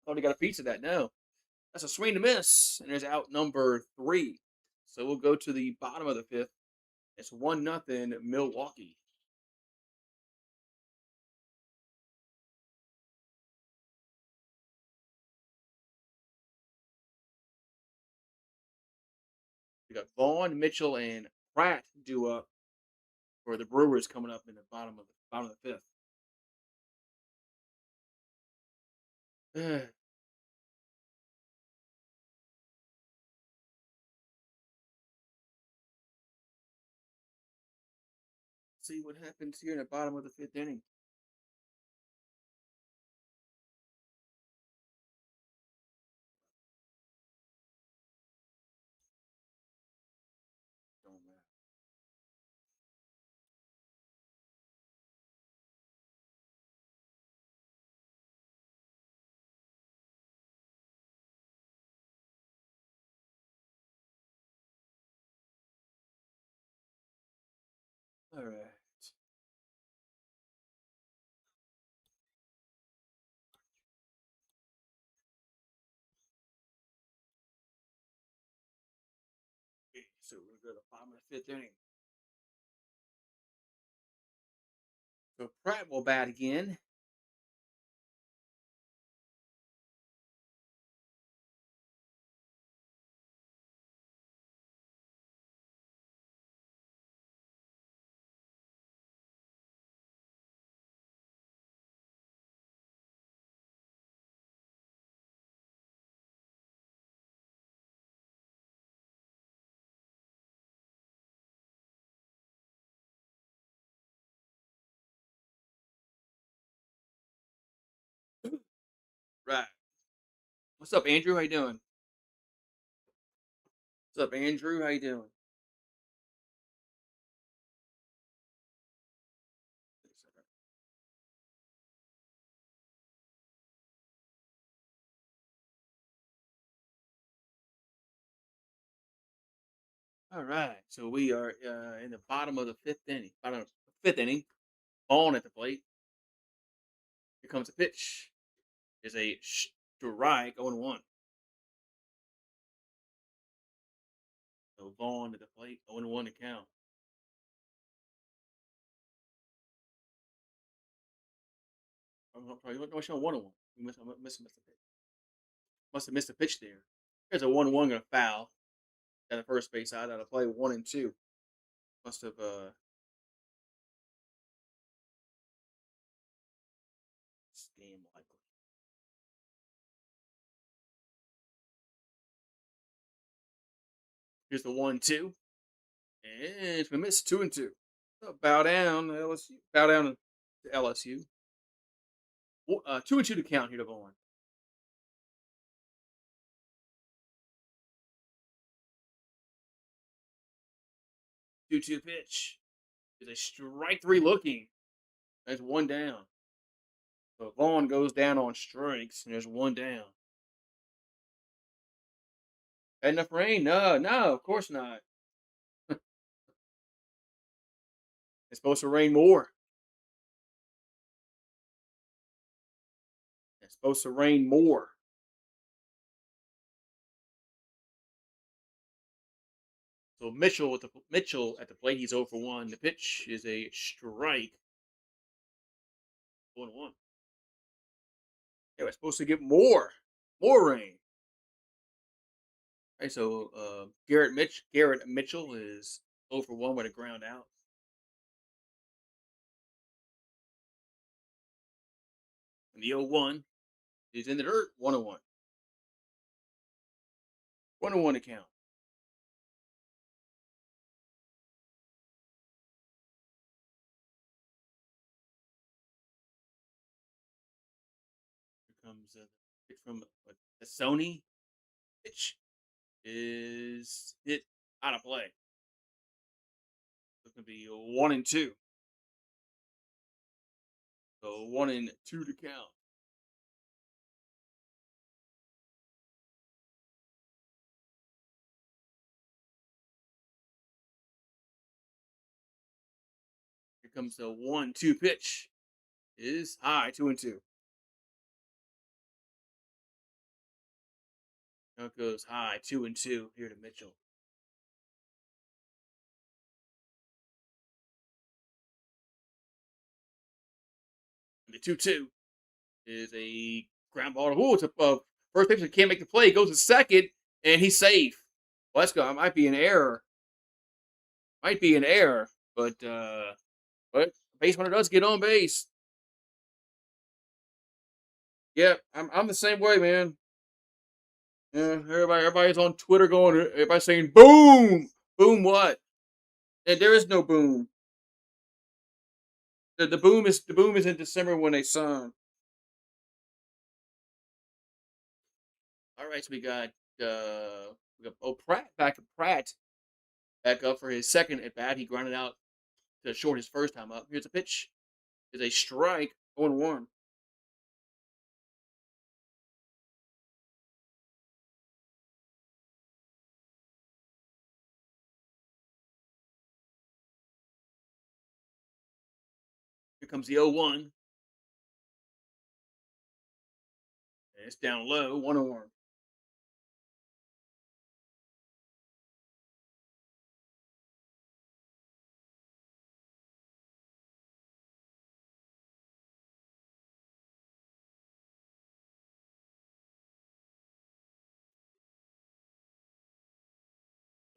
Thought he got a piece of that. No, that's a swing to miss, and there's out number 3. So we'll go to the bottom of the 5th. It's 1-0 Milwaukee. We got Vaughn, Mitchell, and Pratt due up for the Brewers coming up in the bottom of the 5th. See what happens here in the bottom of the 5th inning. Don't matter. All right. Okay, so we're going to go to the bottom of the 5th inning. So Pratt will bat again. Right. What's up, Andrew? How you doing? What's up, Andrew? How you doing? All right. So we are in the bottom of the fifth inning. Bottom of the fifth inning. On at the plate. Here comes a pitch. Is a strike. 0-1. So Vaughn at the plate. 0-1 to count. Probably no, showing 1-1. We missed a pitch. Must have missed a pitch there. There's a 1-1 going to foul at the first base side out of play 1-2. Must have scam likely. Here's the 1-2. And it's been missed 2-2. So bow down LSU. Bow down to LSU. 2-2 to count here to Vaughn. 2-2 pitch. Is a strike three looking. There's one down. So Vaughn goes down on strikes, and there's one down. Had enough rain? No, of course not. It's supposed to rain more. It's supposed to rain more. So Mitchell at the plate, he's 0 for 1. The pitch is a strike. 1-1. Yeah, we're supposed to get more rain. All right, so Garrett Mitchell is 0 for 1 with a ground out. And the 0-1 is in the dirt. 1-1. 1-1 to count. Here comes a pitch from the Sony. Pitch is hit out of play. It's going to be 1-2. So 1-2 to count. Here comes the 1-2 pitch. Is high. 2-2. Now it goes high. 2-2 here to Mitchell. And the 2-2 is a ground ball. Oh, it's a first baseman can't make the play. He goes to second, and he's safe. Well, let's go. It might be an error. But base runner does get on base. Yeah, I'm the same way, man. Yeah, everybody's on Twitter everybody's saying boom, boom. What? There is no boom. The boom is in December when they sign. All right, so Pratt back up for his second at bat. He grounded out to short his first time up. Here's a pitch. Is a strike. 0-1. Here comes the 0-1. And it's down low. 1-1.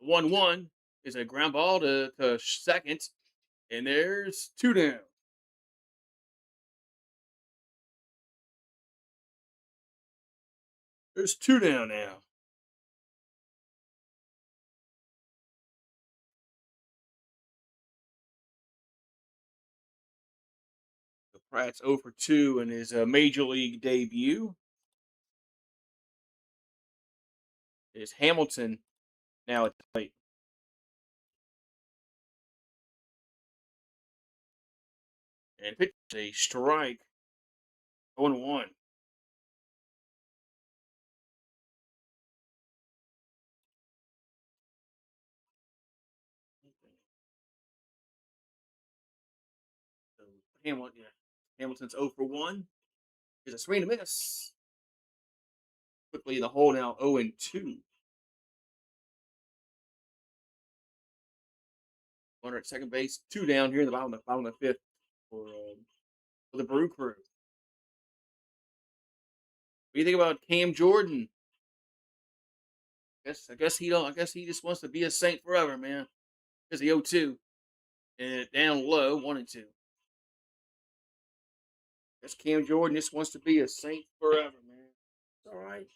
1-1 is a ground ball to second. And there's two down. There's two down now. So Pratt's 0 for 2 in his major league debut. is Hamilton now at the plate. And pitch a strike. 0-1. So Hamilton, yeah. Hamilton's 0 for 1. Here's a swing and a miss. Quickly in the hole now, 0-2. Runner at second base, 2 down here in the bottom of the fifth for the Brew Crew. What do you think about Cam Jordan? I guess he don't. I guess he just wants to be a Saint forever, man. Here's the 0-2 and down low, 1-2. Guess Cam Jordan just wants to be a Saint forever, man. It's all right.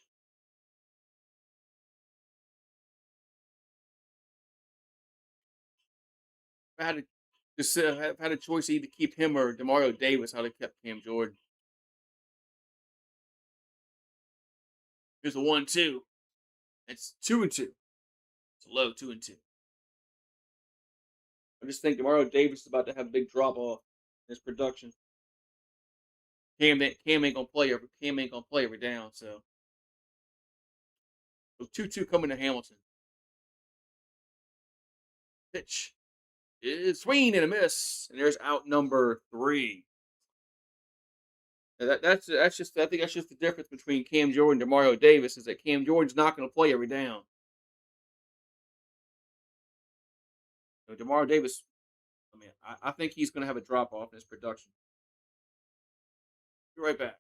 If I had to just have had a choice to either keep him or Demario Davis, I'd have kept Cam Jordan. Here's a 1-2. It's 2-2. It's a low 2-2. I just think Demario Davis is about to have a big drop off in his production. Cam ain't gonna play every down. So 2-2 coming to Hamilton. Pitch is swing and a miss, and there's out number 3. That's just I think that's just the difference between Cam Jordan and Demario Davis is that Cam Jordan's not going to play every down. Demario Davis, I mean, I think he's going to have a drop off in his production. Be right back.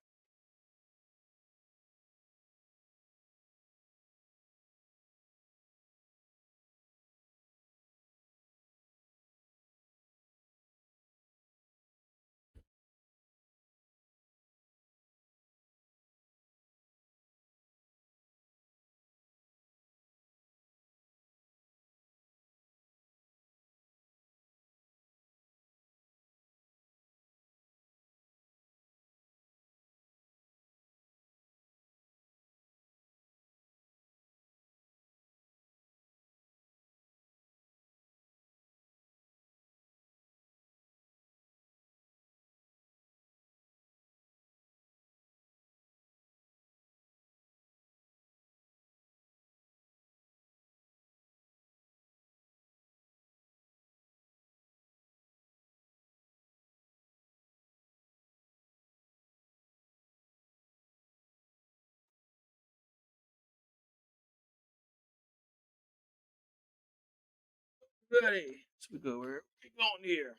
Ready. So we go. We're going here.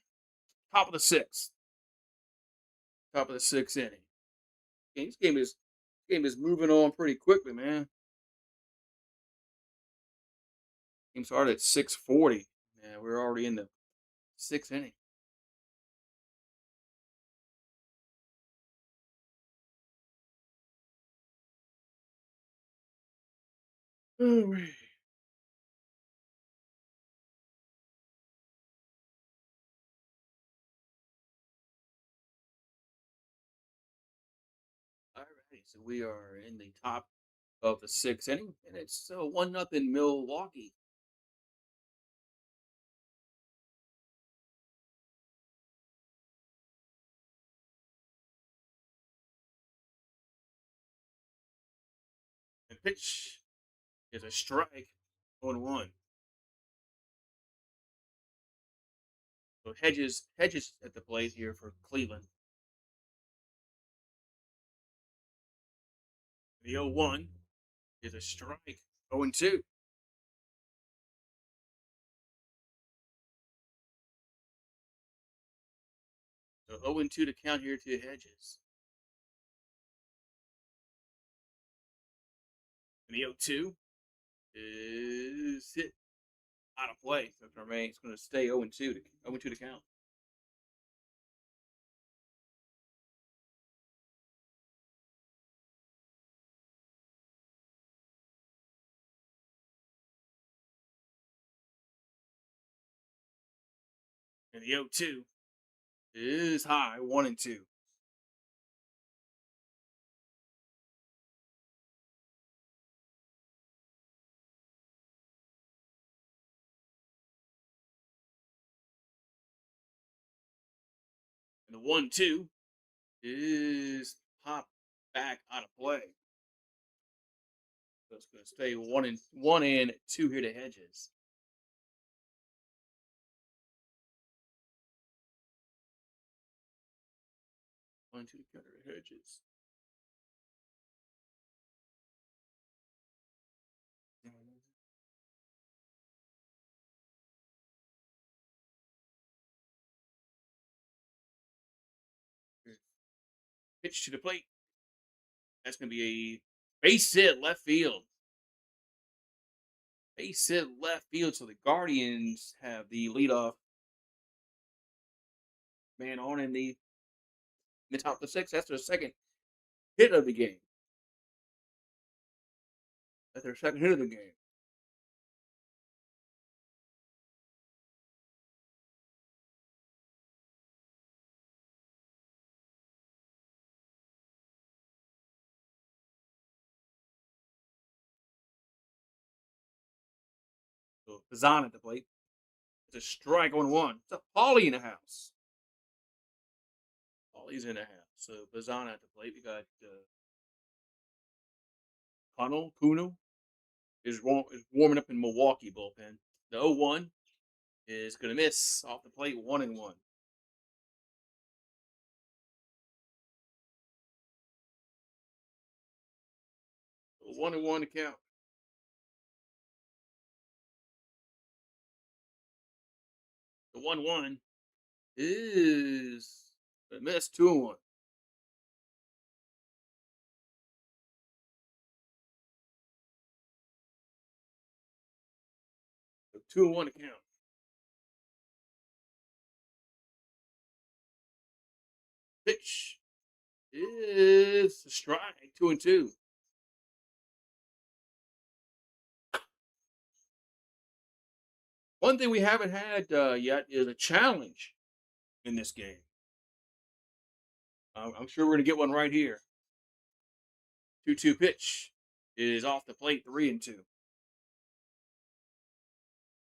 Top of the sixth. Top of the sixth inning. This game is moving on pretty quickly, man. Game started at 6:40. Yeah, we're already in the sixth inning. All righty, so we are in the top of the sixth inning, and it's 1-0 Milwaukee. And pitch is a strike, 1-1. So Hedges at the plate here for Cleveland. The 0-1 is a strike, 0-2. So 0-2 to count here to Hedges. And the 0-2 is hit out of play. So it's going to stay 0-2 to count. And the 0-2 is high, 1-2. The 1-2 is popped back out of play. So it's going to stay 1-2 here to Hedges. 1-2 to counter Hedges. Pitch to the plate. That's going to be a base hit left field. Base hit left field. So the Guardians have the leadoff man on in the top of the sixth. That's their second hit of the game. That's their second hit of the game. So Pazan at the plate. It's a strike on one. It's a Paulie in the house. Paulie's in the house. So Pazan at the plate. We got Kuno is warming up in Milwaukee bullpen. The 0-1 is going to miss off the plate 1-1. So 1-1 to count. The 1-1 is a miss 2-1. So 2-1 to count. Pitch is a strike 2-2. One thing we haven't had yet is a challenge in this game. I'm sure we're going to get one right here. 2-2 pitch is off the plate 3-2. So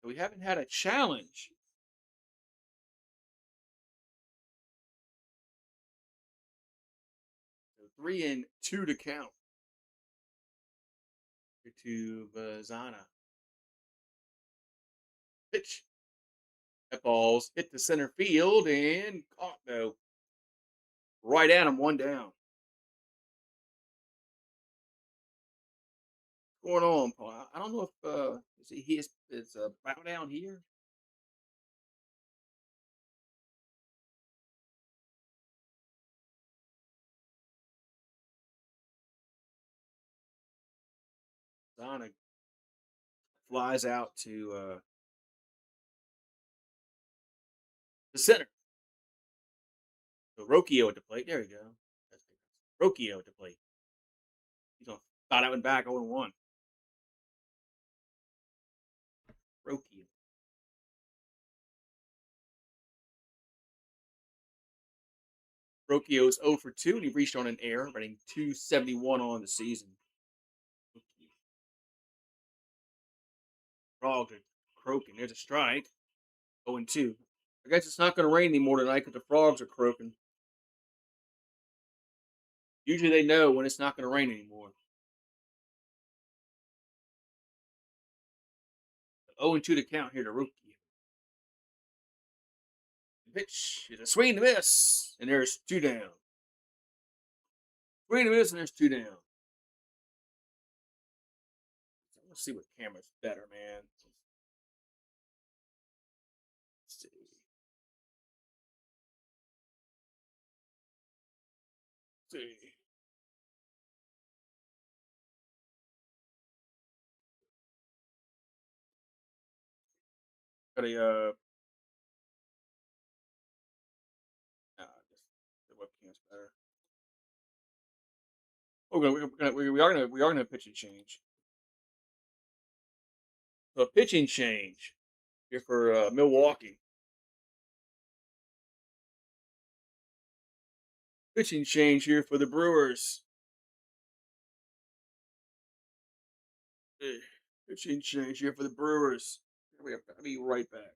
we haven't had a challenge. So 3-2 to count. To Bazana. Pitch. That ball's hit the center field and caught though. Right at him, one down. What's going on, Paul? I don't know if it's a bow down here. Zana flies out to the center. So Rocchio at the plate. There we go. Rocchio at the plate. He's going to thought I went back 0-1. Rocchio. Rocchio's 0 for 2, and he reached on an error, batting .271 on the season. Frogs are croaking. There's a strike. 0-2. I guess it's not going to rain anymore tonight because the frogs are croaking. Usually they know when it's not going to rain anymore. 0-2 to count here to Rookie. Pitch is a swing to miss, and there's 2 down. Swing to miss, and there's 2 down. Let's see what camera's better, man. Let's see. Got a the webcam's better. Oh, we are gonna pitch and change. So a pitching change here for Milwaukee. Pitching change here for the Brewers. Pitching change here for the Brewers. I'll be right back.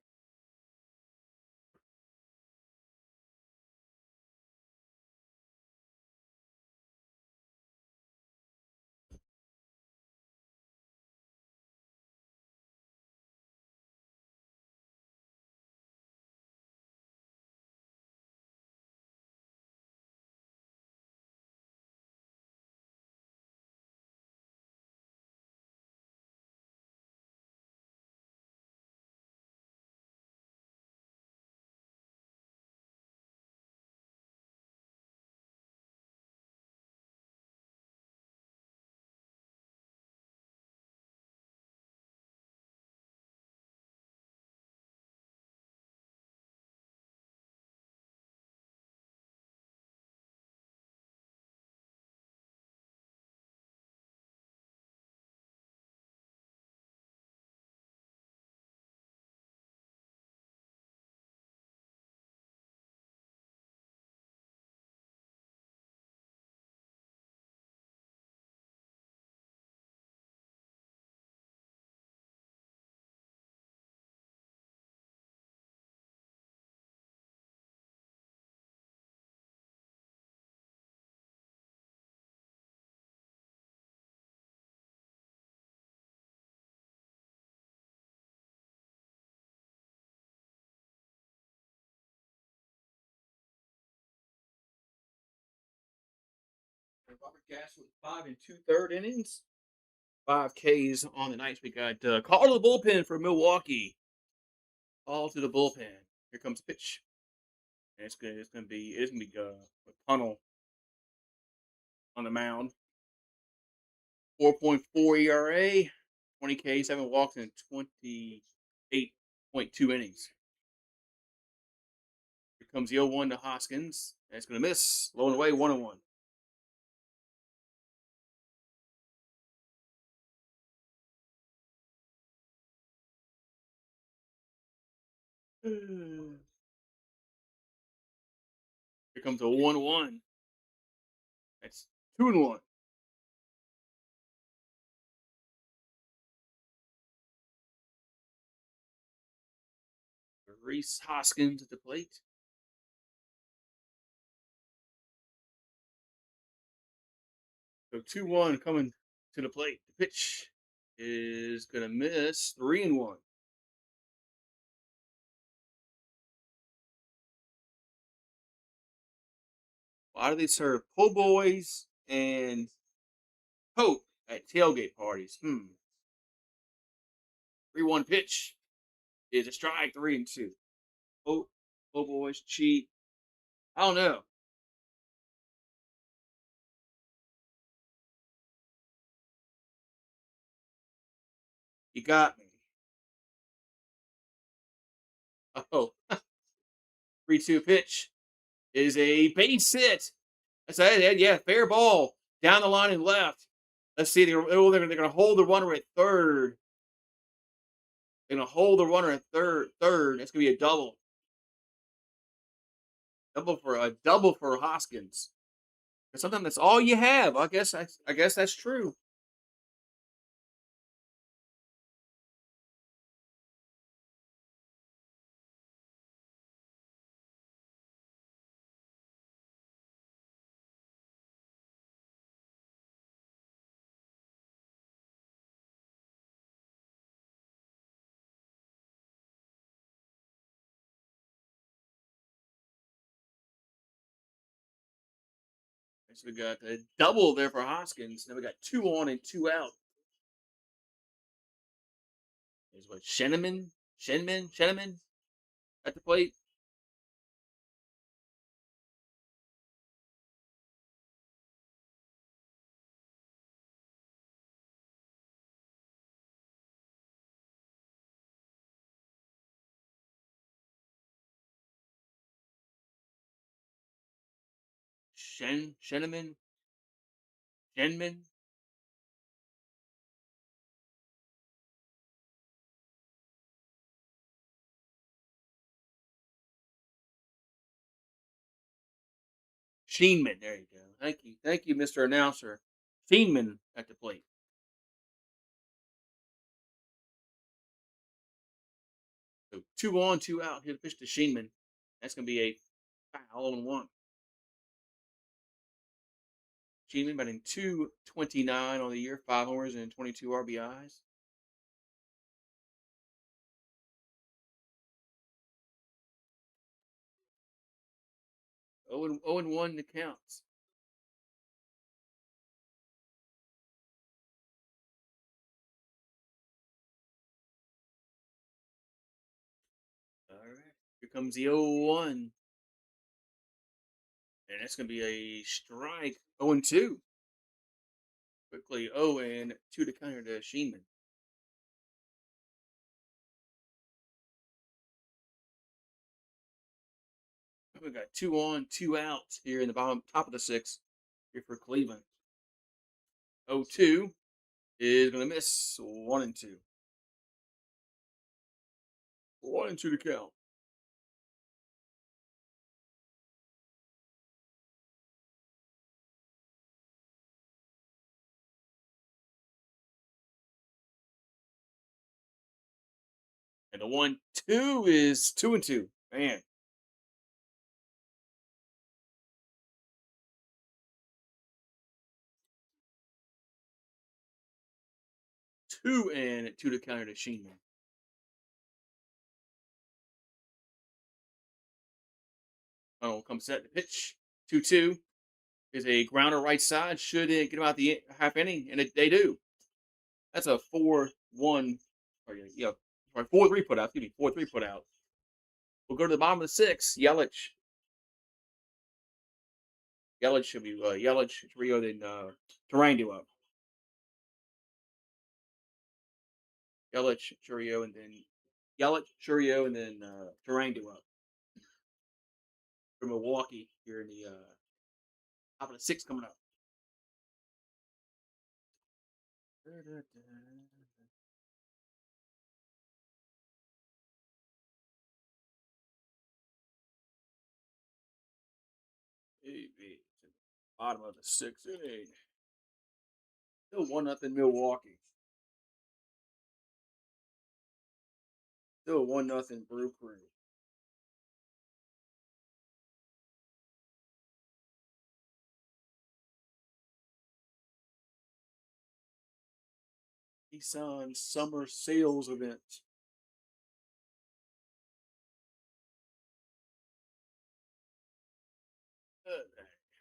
Robert Gas with 5 2/3 innings. 5 Ks on the night. We got call to the bullpen for Milwaukee. Call to the bullpen. Here comes the pitch. And it's gonna be a tunnel on the mound. 4.4 ERA, 20 Ks, 7 walks, and 28.2 innings. Here comes the 0-1 to Hoskins. And it's gonna miss. Low and away, 1-1. Here comes a 1-1. That's 2-1. Reese Hoskins at the plate. So 2-1 coming to the plate. The pitch is gonna miss. 3-1. Why do they serve po' boys and Coke at tailgate parties? 3-1 pitch is a strike. 3-2. Po' boys cheat. I don't know. You got me. Oh, 3-2 pitch is a base hit. That's it. Yeah, fair ball down the line and left. Let's see. They're going to hold the runner at third. They're going to hold the runner at third. That's going to be a double. Double for Hoskins. Sometimes that's all you have. I guess that's true. So we got a double there for Hoskins. Then we got 2 on and 2 out. Is what Shenman at the plate. Shenman, Shenman. Sheenman. There you go. Thank you, Mr. Announcer. Sheenman at the plate. So 2 on, 2 out. Hit a pitch to Sheenman. That's going to be a foul and 1. Sheenman batting 229 on the year, 5 homers and 22 RBIs. 0-1 the counts. All right. Here comes the 0-1. And that's going to be a strike. 0-2. Quickly 0-2 to counter to Sheenman. We got 2 on, 2 out here in the top of the 6th here for Cleveland. 0-2 is going to miss. 1-2. 1-2 to count. And the 1-2 is 2-2. Man. Two and 2 to counter to Sheenman. Oh, comes set to pitch. 2-2. is a grounder right side. Should it get about the half inning, and they do. That's a 4-1, or yeah, sorry, 4-3 put out. Excuse me, 4-3 put out. We'll go to the bottom of the sixth. Yelich. Yelich should be Yelich, Rio, then Tarango up. Yelich, Churio, and then Yelich, Churio, and then Tarango up for Milwaukee here in the top of the sixth coming up. Bottom of the sixth inning. Still 1-0 Milwaukee. Still 1-0 Brew Crew. Nissan Summer Sales Event.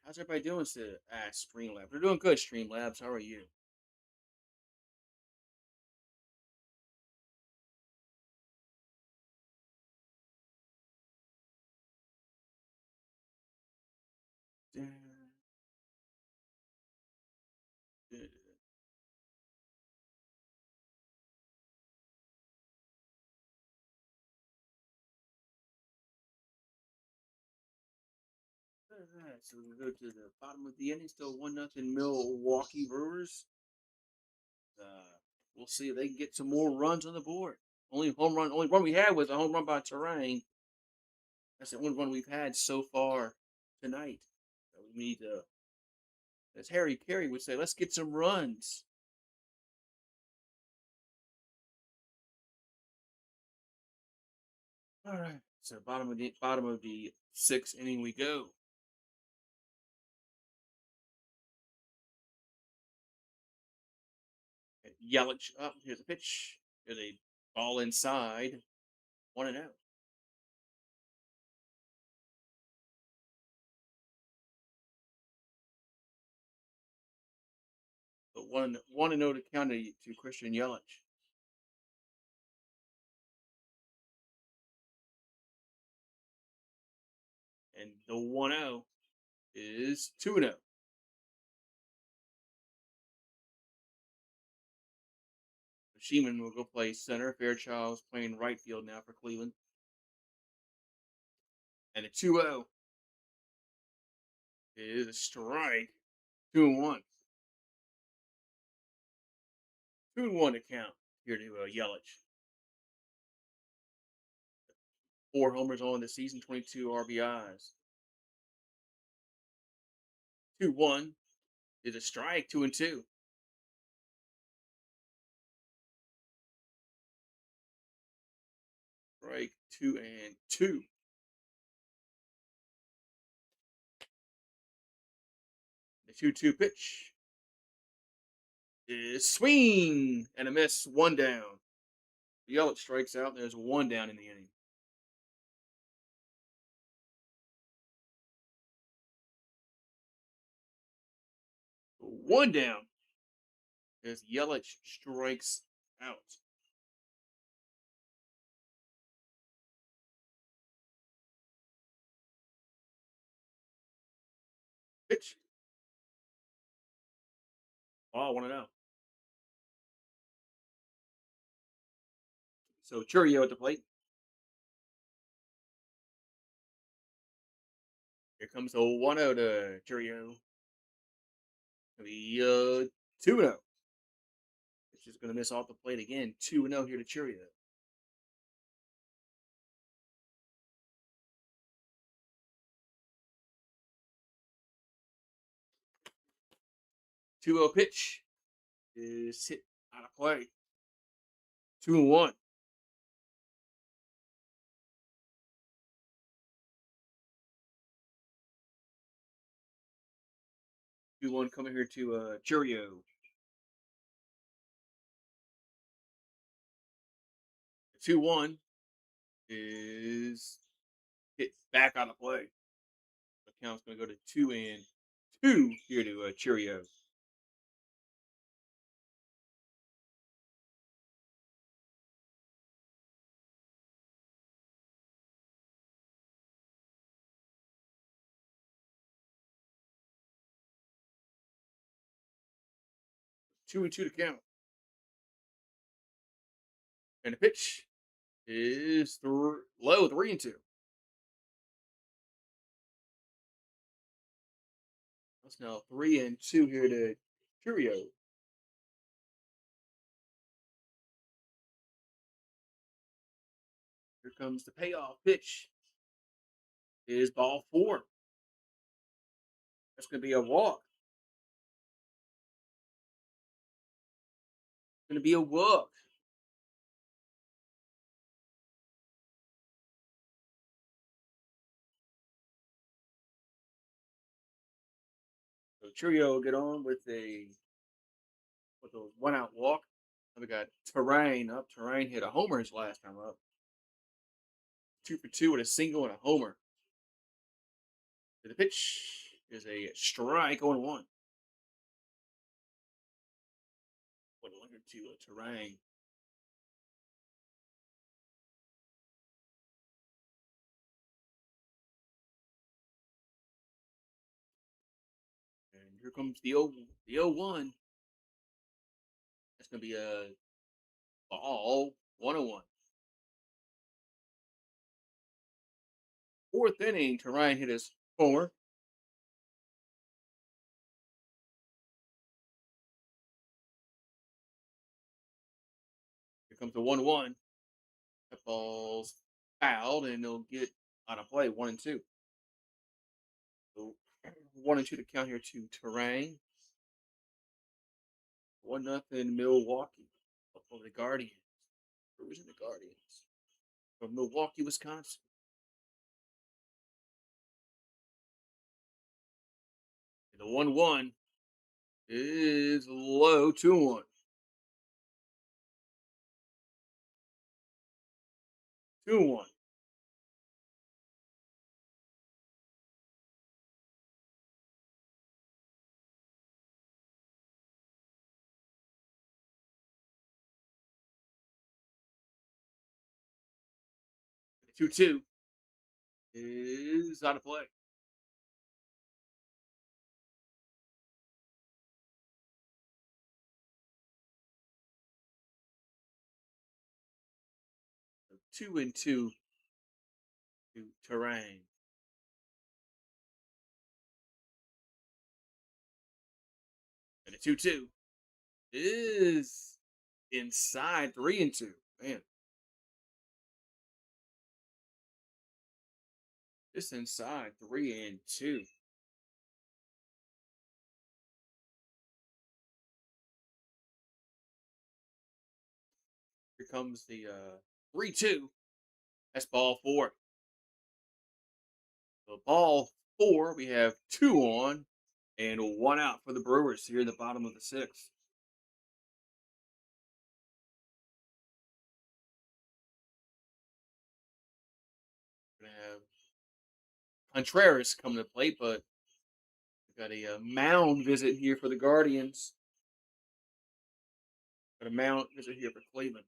How's everybody doing today? Streamlabs. We're doing good, Streamlabs. How are you? Alright, so we go to the bottom of the inning. Still 1-0 Milwaukee Brewers. We'll see if they can get some more runs on the board. Only run we had was a home run by Terrain. That's the only run we've had so far tonight. So we need to, as Harry Carey would say, let's get some runs. All right. So bottom of the sixth inning we go. Yelich up. Here's a pitch. Here's a ball inside. 1-0. So 1-0 to count to Christian Yelich. And the 1-0 is 2-0. Sheeman will go play center. Fairchild's playing right field now for Cleveland. And a 2-0 is a strike. 2-1. 2-1 to count here to Yelich. 4 homers on the season, 22 RBIs. 2-1 is a strike. 2-2. Strike 2-2. The 2-2 pitch is swing and a miss. 1 down. Yelich strikes out. There's 1 down in the inning. So 1 down as Yelich strikes out. Pitch. Oh, 1-0. So Churio at the plate. Here comes the 1-0 to Churio. The 2-0. It's just going to miss off the plate again. 2-0 here to Churio. 2-0 pitch is hit out of play. 2-1. 2-1 coming here to Churio. 2-1 is hit back out of play. The count's going to go to 2-2. 2 here to Cheerio. 2-2 to count. And the pitch is low, 3-2. That's now 3-2 here to Cheerio. Here comes the payoff pitch. Is ball 4. That's going to be a walk. Going to be a walk. So Cheerio will get on with a 1-out walk. Now we got Terrain up. Terrain hit a homer his last time up. 2 for 2 with a single and a homer. The pitch is a strike 0-1. 1-1 to a Terrain. And here comes the 0-1. That's going to be a ball 1-1. Fourth inning, Terrain hit his homer. Here comes the 1-1. That ball's fouled, and they'll get out of play 1-2. So 1-2 to count here to Terrain. 1-0 Milwaukee. Up over the Guardians. Brewers and the Guardians. From Milwaukee, Wisconsin. And the 1-1 is low 2-1. 2-1. The 2-2 is out of play. So 2-2 to Terrain. And the 2-2 is inside 3-2. Man. Just inside 3-2. Here comes the 3-2. That's ball 4. So ball 4, we have 2 on and 1 out for the Brewers here in the bottom of the 6th. Gonna have Contreras coming to plate, but we've got a mound visit here for the Guardians. Got a mound visit here for Cleveland.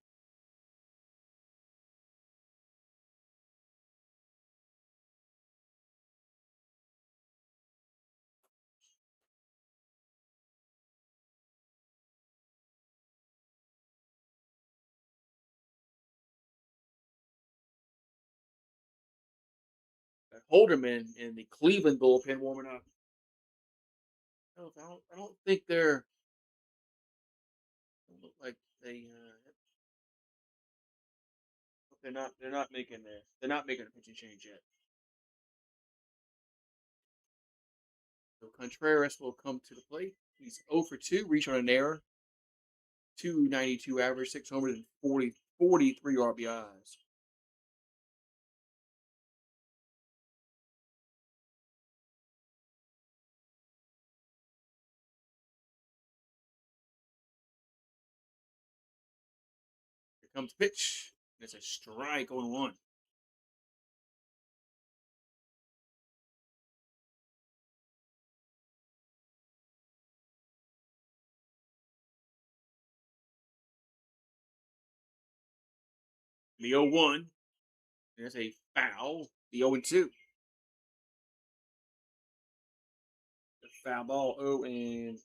Got Holderman in the Cleveland bullpen warming up. I don't think don't look like they're not making a pitching change yet. So Contreras will come to the plate. He's 0 for 2, reach on an error. 292 average, 6 homers, and 43 RBIs. Here comes pitch. It's a strike 0-1. The 0-1. There's a foul. The 0-2. The foul ball 0-2.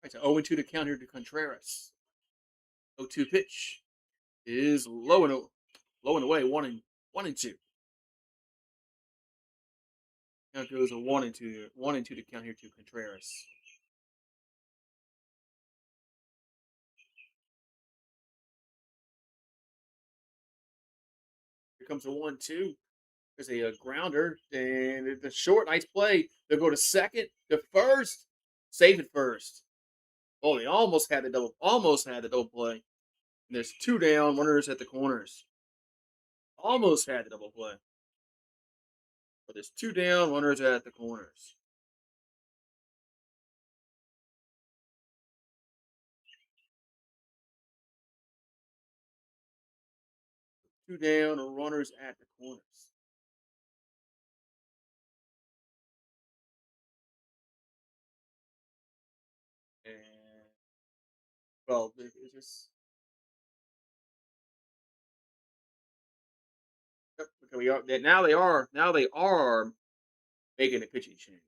Right, so 0-2 to count here to Contreras. 0-2 pitch is low and away. 1-2. Now it goes a 1-2. 1-2 to count here to Contreras. Here comes a 1-2. There's a grounder and the short, nice play. They'll go to second, to first, save it first. Oh, they almost had the double play. And there's 2 down, runners at the corners. Almost had the double play. But there's 2 down, runners at the corners. Two down, runners at the corners. And well, it's just okay, now they are making a pitching change.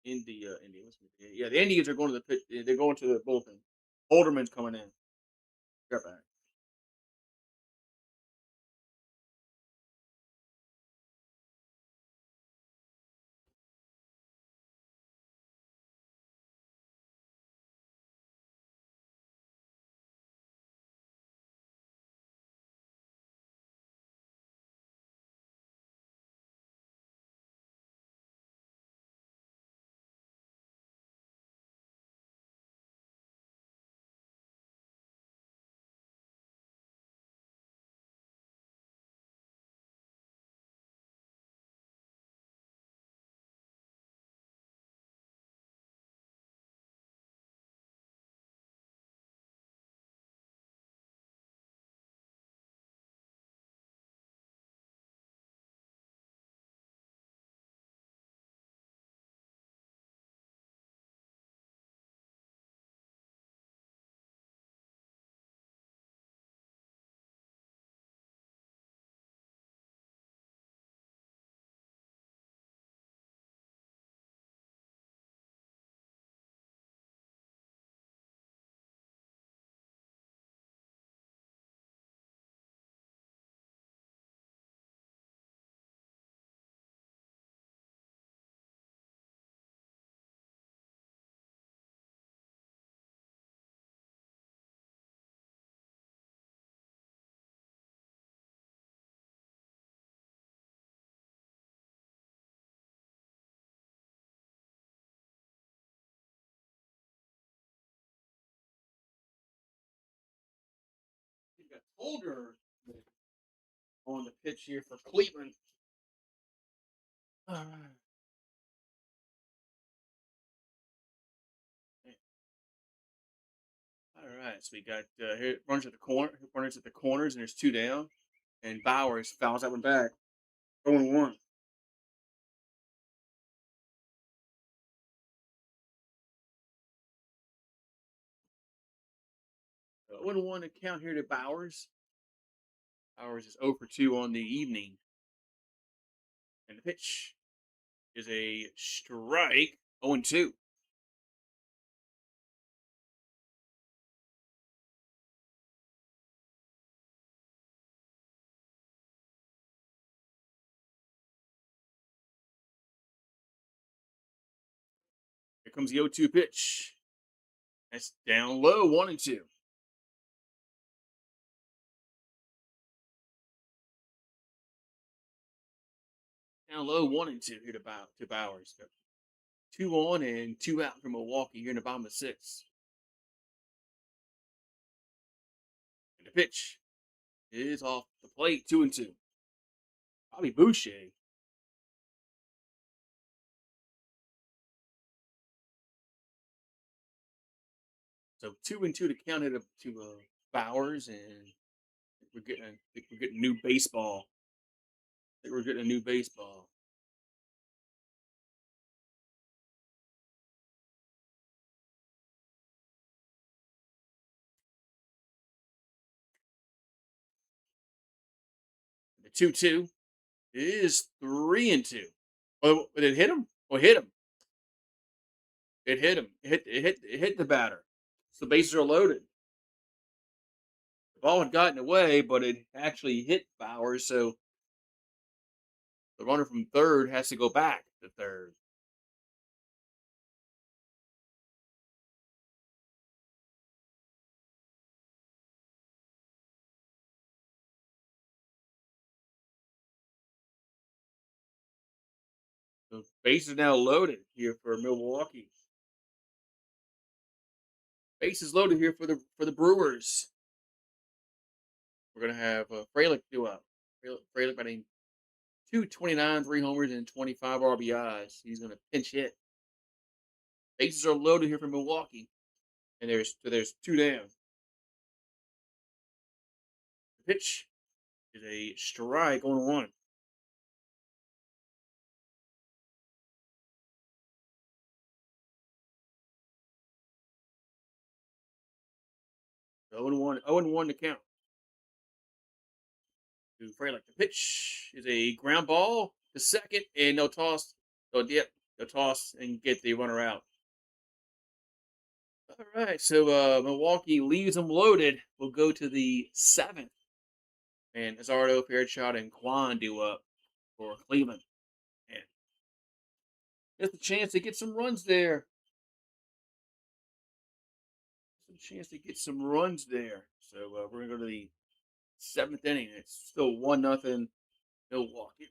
Yeah, the Indians are going to the pitch. They're going to the bullpen. Holderman's coming in. Get back. You've got Holder on the pitch here for Cleveland. All right. All right. So we got here runners at the corners, and there's 2 down. And Bowers fouls that one back. 0-1. 0-1 to count here to Bowers. Bowers is 0 for 2 on the evening. And the pitch is a strike. 0-2. Here comes the 0-2 pitch. That's down low. 1-2. Down low. 1-2 here to Bowers. 2 on and 2 out for Milwaukee here in the bottom of 6. And the pitch is off the plate. 2-2. Bobby Boucher. So 2-2 to count it up to Bowers, and I think we're getting new baseball. I think we're getting a new baseball. The 2-2 is 3-2. Oh, it hit him. Oh, hit him. It hit him. It hit the batter. So the bases are loaded. The ball had gotten away, but it actually hit Bowers. So the runner from third has to go back to third. So bases now loaded here for Milwaukee. Bases loaded here for the Brewers. We're gonna have Frelick do up. Frelick batting 229, 3 homers, and 25 RBIs. He's gonna pinch hit. Bases are loaded here for Milwaukee, and there's two down. The pitch is a strike on one. 0-1, 0-1 to count. To Frelick. The pitch is a ground ball to second, and they'll toss. They'll toss and get the runner out. All right, so Milwaukee leaves them loaded. We'll go to the seventh, and Azardo, Fairchild, and Quan do up for Cleveland. And just a chance to get some runs there. Some chance to get some runs there. So we're gonna go to the seventh inning. It's still 1-0 Milwaukee.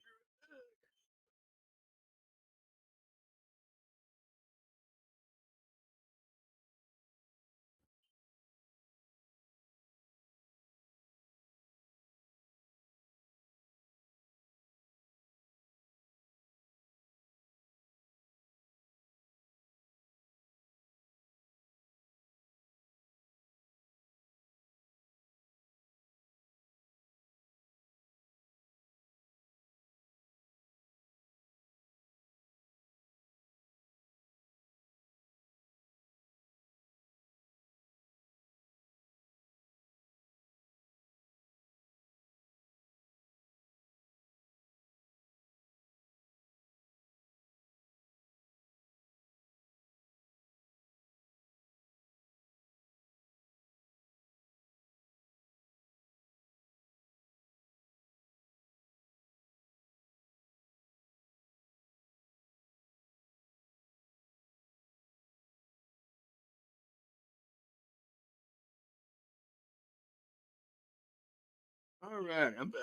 All right, I'm back.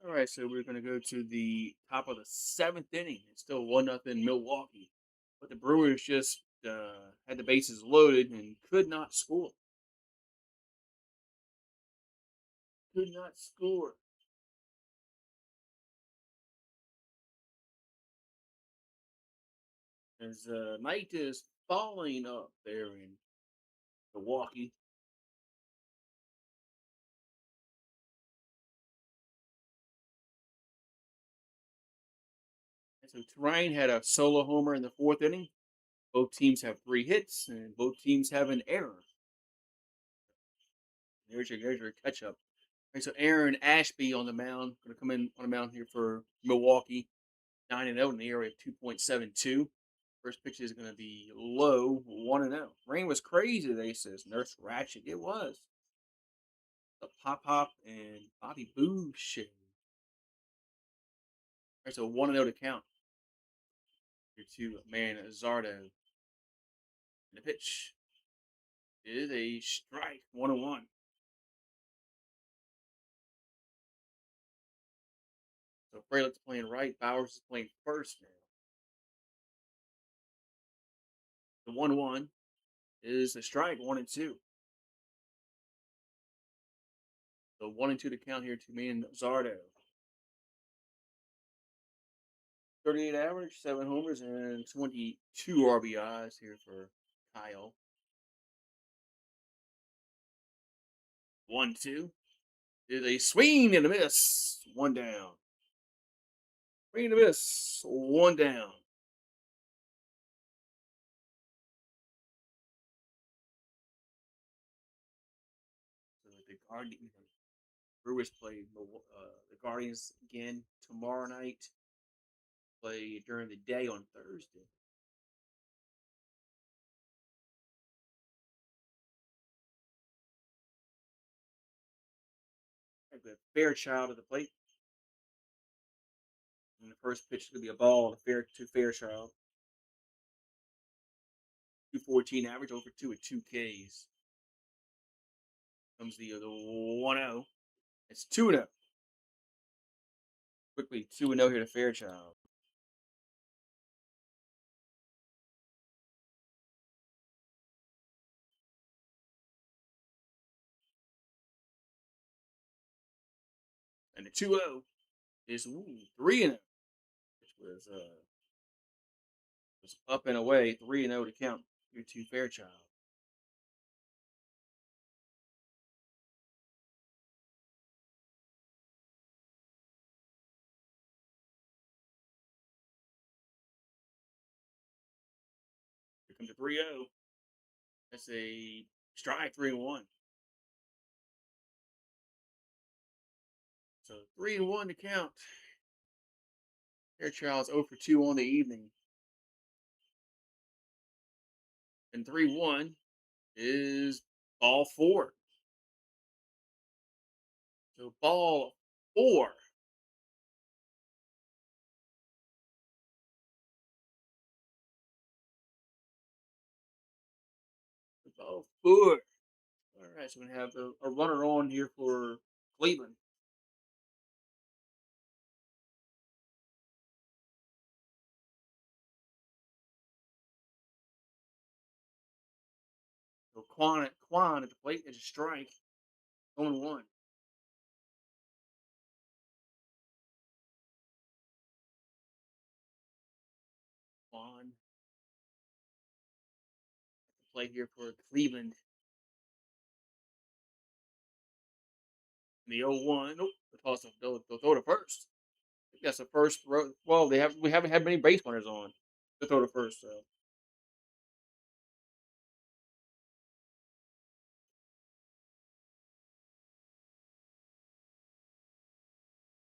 All right, so we're gonna go to the top of the seventh inning. It's still 1-0 Milwaukee, but the Brewers just had the bases loaded and could not score. Could not score. As night is falling up there in Milwaukee. And so Terrain had a solo homer in the fourth inning. Both teams have 3 hits, and both teams have an error. There's your catch up. Right, so Aaron Ashby on the mound, going to come in on the mound here for Milwaukee. 9-0 in the area of 2.72. First pitch is going to be low, 1-0. Rain was crazy, they says. Nurse Ratchet, it was. The Pop Pop and Bobby Boo shit. Right, so 1-0 to count. Here to Man Zardo. And the pitch is a strike, 1-1. So Frelick's playing right. Bowers is playing first now. The 1-1 is a strike, 1-2. So 1-2 to count here to Man Zardo. 38 average, 7 homers, and 22 RBIs here for Kyle. 1-2. Is a swing and a miss. One down. Swing and a miss. One down. So the Brewers play the Guardians again tomorrow night. Play during the day on Thursday. The Fairchild at the plate. And the first pitch is going to be a ball to Fairchild. 214 average, over 2 with 2 Ks. Comes the 1-0. It's 2-0. Quickly 2-0 here to Fairchild. And the 2-0 is 3-0, which was up and away. 3-0 to count here to Fairchild. Here comes the 3-0. That's a strike, 3-1. So 3-1 to count. Fairchild's 0 for 2 on the evening. And 3-1 is ball 4. So ball 4. Ball 4. All right, so we have a runner on here for Cleveland. So Quan at the plate is a strike. 0-1. Quan at the plate here for Cleveland. And the 0-1. Nope. The toss up. They'll throw to first. I think that's the first throw. Well, we haven't had many base runners on to throw to first, so.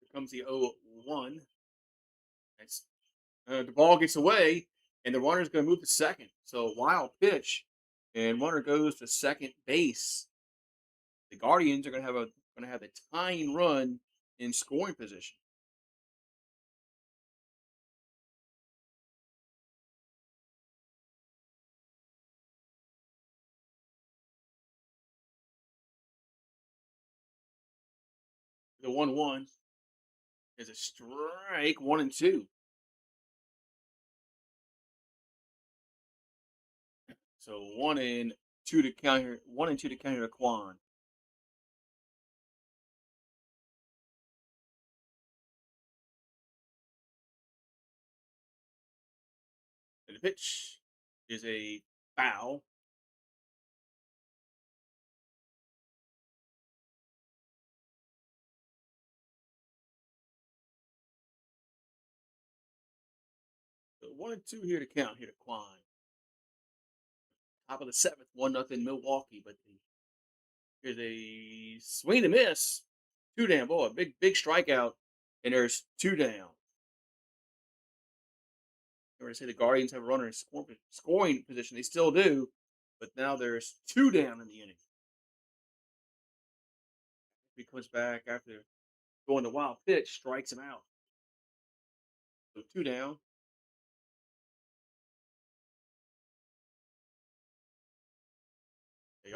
Here comes the 0-1. It's, the ball gets away, and the runner's going to move to second. So wild pitch, and runner goes to second base. The Guardians are going to have a tying run in scoring position. The 1-1 is a strike, 1-2. So 1-2 to count here. 1-2 to count here to Quan. And the pitch is a foul. So 1-2 here to count here to Quan. Top of the 7th, 1-0 Milwaukee, but here's a swing and miss. 2 down. Boy, a big strikeout, and there's 2 down. I were to say the Guardians have a runner in scoring position. They still do, but now there's 2 down in the inning. He comes back after going to wild pitch, strikes him out. So 2 down.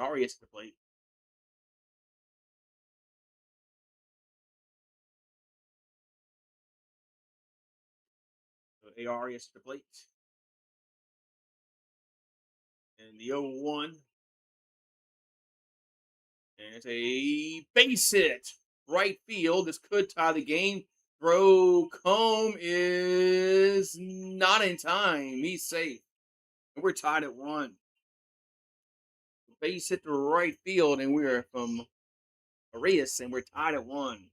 Arias at the plate. So Arias at the plate. And the 0-1. And it's a base hit. Right field. This could tie the game. Throw Combe is not in time. He's safe. And we're tied at 1. Base hit the right field, and we're from Arias, and we're tied at 1.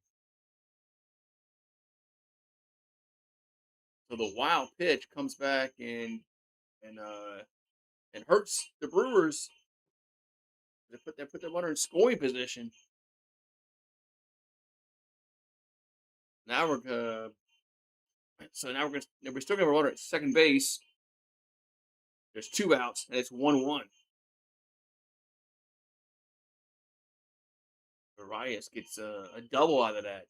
So the wild pitch comes back and hurts the Brewers. They put the runner in scoring position. Now we're still gonna run at second base. There's 2 outs, and it's 1-1. Arias gets a double out of that.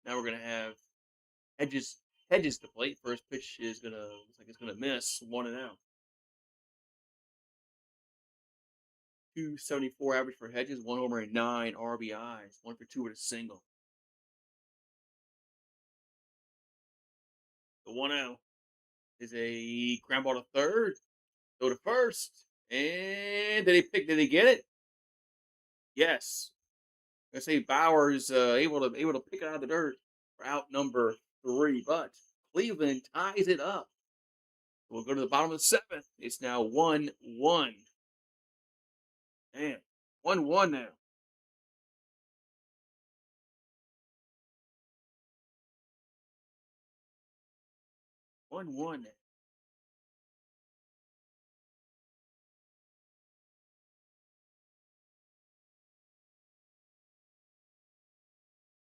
Now we're gonna have Hedges to plate. First pitch is looks like it's gonna miss. 1-0. 274 average for Hedges, 1 homer and 9 RBIs, 1 for 2 with a single. The 1-0 is a ground ball to third. Go to first. And did he get it? Yes. I say Bauer's able to pick it out of the dirt for out number 3, but Cleveland ties it up. We'll go to the bottom of the 7th. It's now 1-1. Damn. 1-1 now. 1-1 now.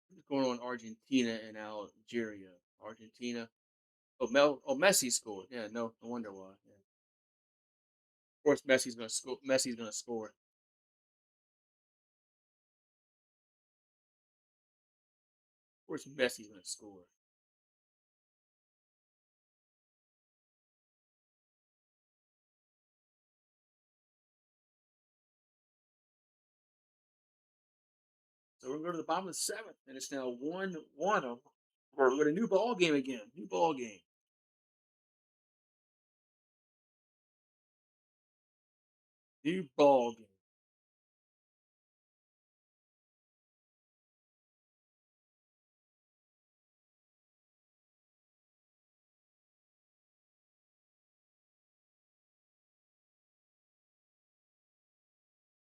What's going on in Argentina and Algeria? Argentina. Messi scored. Yeah, no wonder why. Yeah. Of course, Messi's gonna score. Messi's gonna score. Of course, Messi's gonna score. So we're going to go to the bottom of the 7th, and it's now 1-1. We're got a new ball game again. New ball game. New ball game.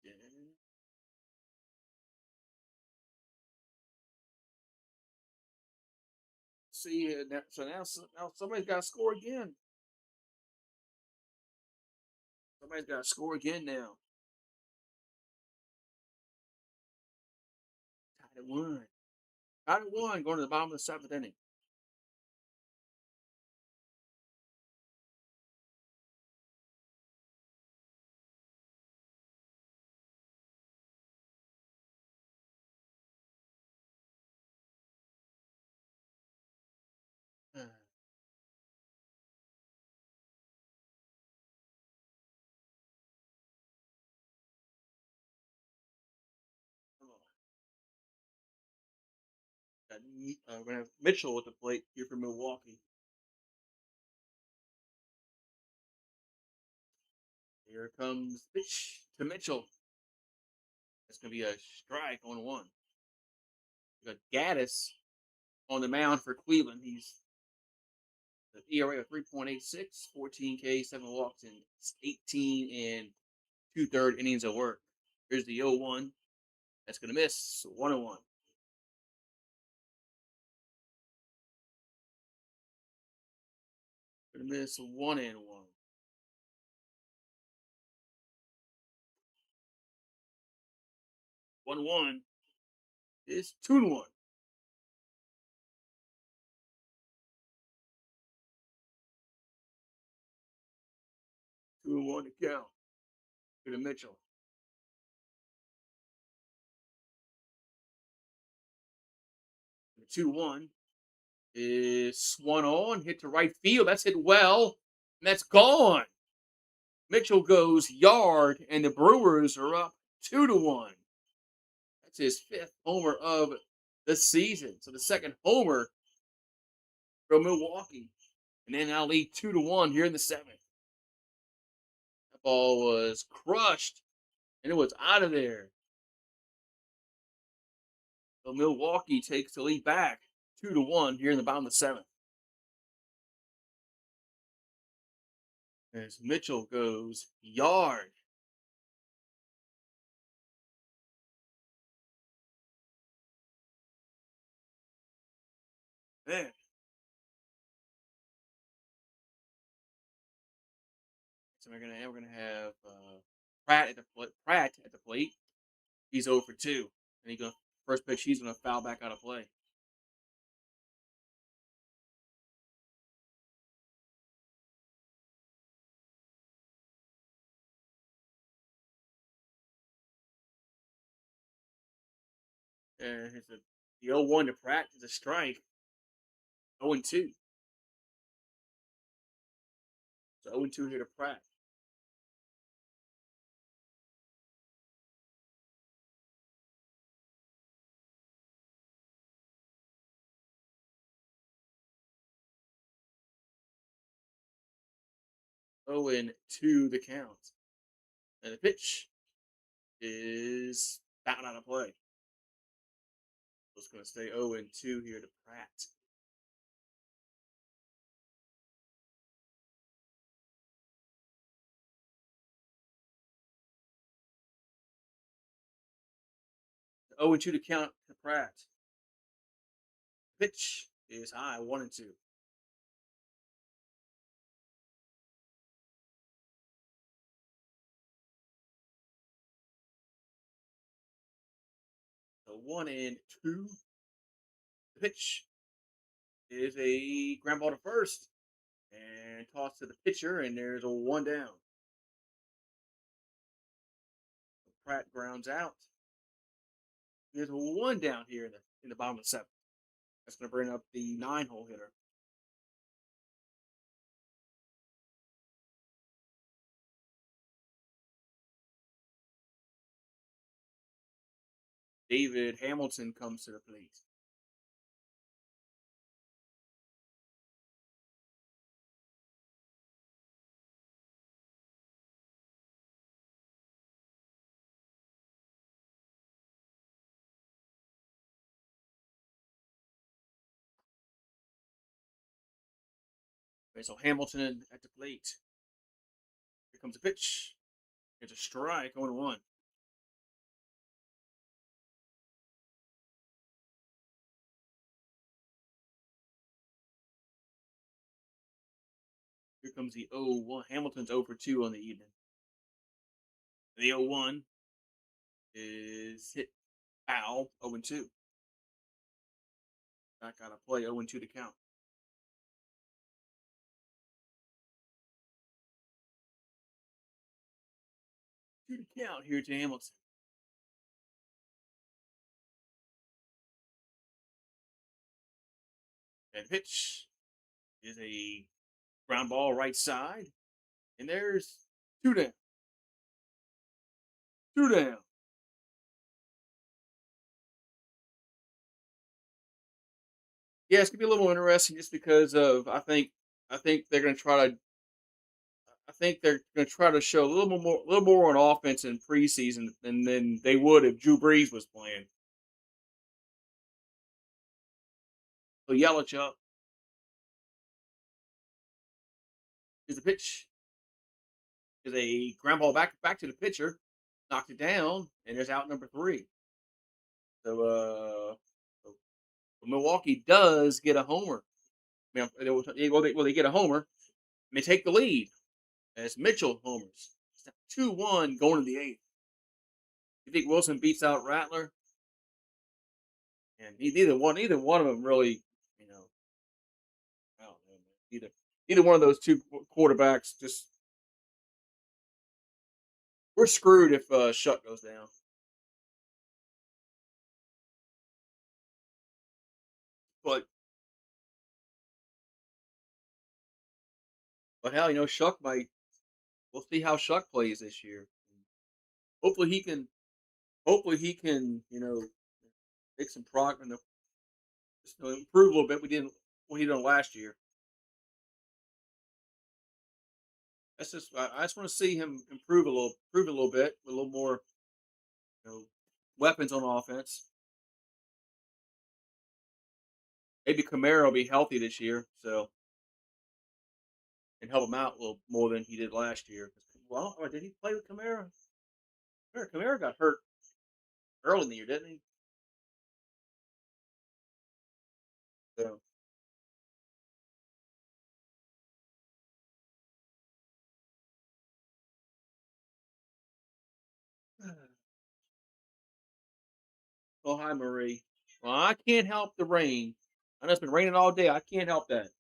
Yeah. See, now somebody's got to score again. Somebody's got to score again now. Tied at 1. Tied at 1. Going to the bottom of the 7th inning. We're gonna have Mitchell with the plate here for Milwaukee. Here comes pitch to Mitchell. It's gonna be a strike on 1. We got Gaddis on the mound for Cleveland. He's the ERA of 3.86, 14 Ks, 7 walks, and 18 and 2/3 innings of work. Here's the 0-1. That's gonna miss. 1-1. Gonna miss 1-1. 1-1 is 2-1. 2-1 to count. To Mitchell. The 2-1 is swung on, hit to right field. That's hit well, and that's gone. Mitchell goes yard, and the Brewers are up 2-1. That's his 5th homer of the season. So the second homer from Milwaukee. And then I'll lead 2-1 here in the 7th. That ball was crushed, and it was out of there. So Milwaukee takes the lead back 2-1 here in the bottom of the seventh. As Mitchell goes yard. Man, so we're gonna have Pratt at the plate. He's 0 for 2, and he goes first pitch. He's gonna foul back out of play. And the 0-1 to Pratt is a strike. 0-2. So 0-2 here to Pratt. Oh, and 2 the count. And the pitch is fouled out of play. So it's going to stay 0-2 here to Pratt. The 0-2 to count to Pratt. Pitch is high, 1-2. So 1-2. The pitch is a ground ball to first. And toss to the pitcher, and there's a 1 down. Pratt grounds out. There's a 1 down here in the bottom of the seventh. That's going to bring up the 9-hole hitter. David Hamilton comes to the plate. Okay, so Hamilton at the plate. Here comes a pitch. It's a strike, 0-1. Here comes the 0-1. Hamilton's 0 for 2 on the evening. The 0-1 is hit foul, 0-2. Back out of play, 0-2 to count. 2 to count here to Hamilton. And pitch is a ground ball right side. And there's 2 down. 2 down. Yeah, it's gonna be a little interesting just because of I think they're gonna try to I think they're gonna try to show a little more on offense in preseason than they would if Drew Brees was playing. So Yelich up is the pitch is a ground ball back to the pitcher, knocked it down, and there's out number 3. So so Milwaukee does get a homer. I mean, they get a homer and they take the lead as Mitchell homers. 2-1 going to the 8th. You think Wilson beats out Rattler? And neither one of them really, you know, I don't know, man. Either one of those two quarterbacks just we're screwed if Shuck goes down. But hell, Shuck might. We'll see how Shuck plays this year. Hopefully he can. Hopefully he can. Make some progress and just improve a little bit. We didn't what he done last year. That's just I just want to see him improve a little bit with a little more you know weapons on offense. maybe Kamara will be healthy this year, so and help him out a little more than he did last year. Well, or did he play with Kamara? Kamara got hurt early in the year, didn't he? So, oh hi Marie. Well, I can't help the rain. I know it's been raining all day. I can't help that.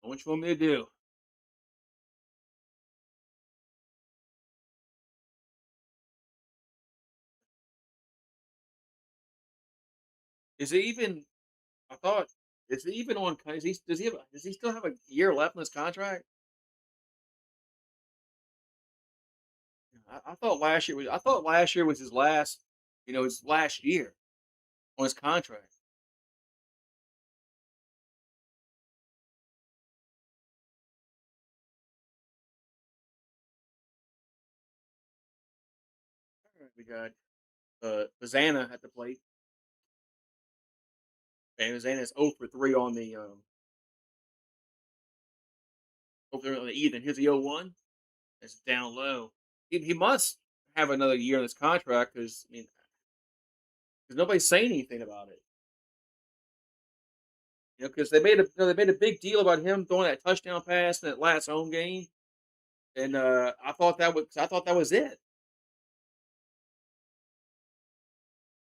What you want me to do? Is it even? I thought. Is it even on? Does he still have a year left in his contract? I thought last year was. I thought last year was his last. His last year on his contract. All right, we got Bazana at the plate, and Bazana's 0 for 3 on the 0 for 3 on the Ethan. Here's the 0-1. It's down low. He must have another year on this contract because I mean, because nobody's saying anything about it. Because they made a big deal about him throwing that touchdown pass in that last home game, and I thought that was it.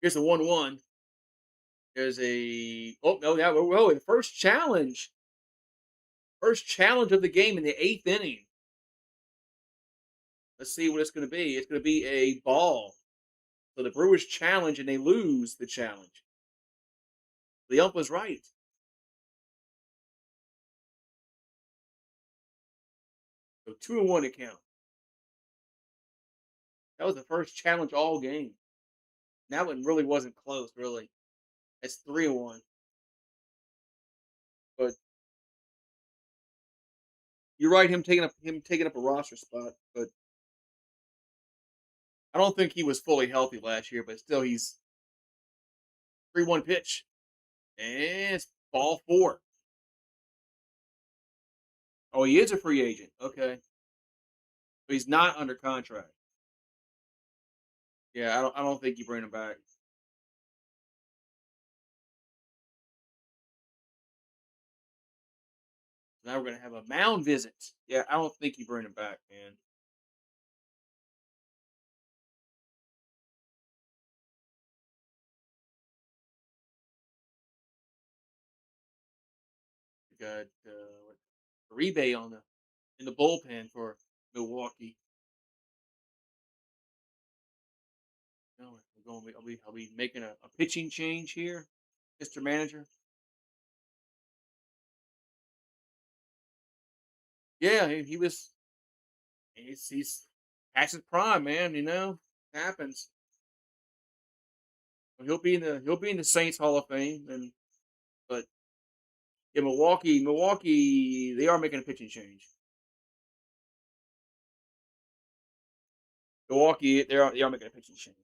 Here's a 1-1. There's a oh no yeah whoa the first challenge of the game in the eighth inning. Let's see what it's going to be. It's going to be a ball. So the Brewers challenge and they lose the challenge. The ump was right. So 2-1 to count. That was the first challenge all game. That one really wasn't close, really. It's 3-1. But you're right, him taking up a roster spot. But I don't think he was fully healthy last year. But still, he's 3-1 pitch, and it's ball four. Oh, he is a free agent. Okay, but he's not under contract. Yeah, I don't think you bring him back. Now we're gonna have a mound visit. Yeah, I don't think you bring him back, man. We got Rebay on the in the bullpen for Milwaukee. No, I'll be making a pitching change here, Mr. Manager. Yeah, he was. He's past his prime, man. Happens. He'll be in the Saints Hall of Fame, and but yeah, Milwaukee, they are making a pitching change. Milwaukee, they are making a pitching change.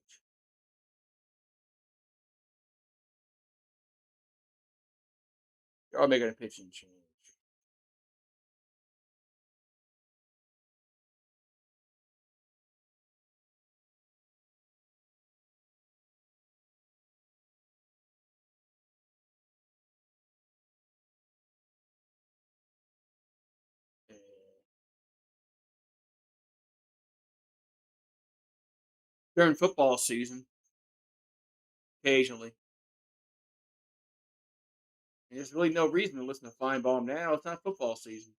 They are making a pitching change. Uh, during football season, occasionally, and there's really no reason to listen to Feinbaum now. It's not football season,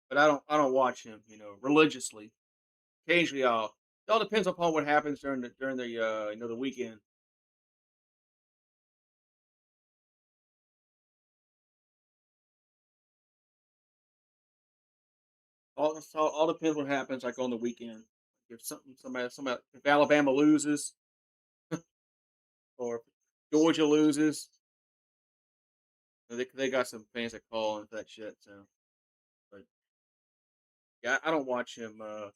but I don't watch him, religiously. Occasionally, I'll. It all depends upon what happens during the the weekend. All depends what happens like on the weekend. If somebody if Alabama loses or if Georgia loses, they got some fans that call and that shit. So, but Yeah, I don't watch him. I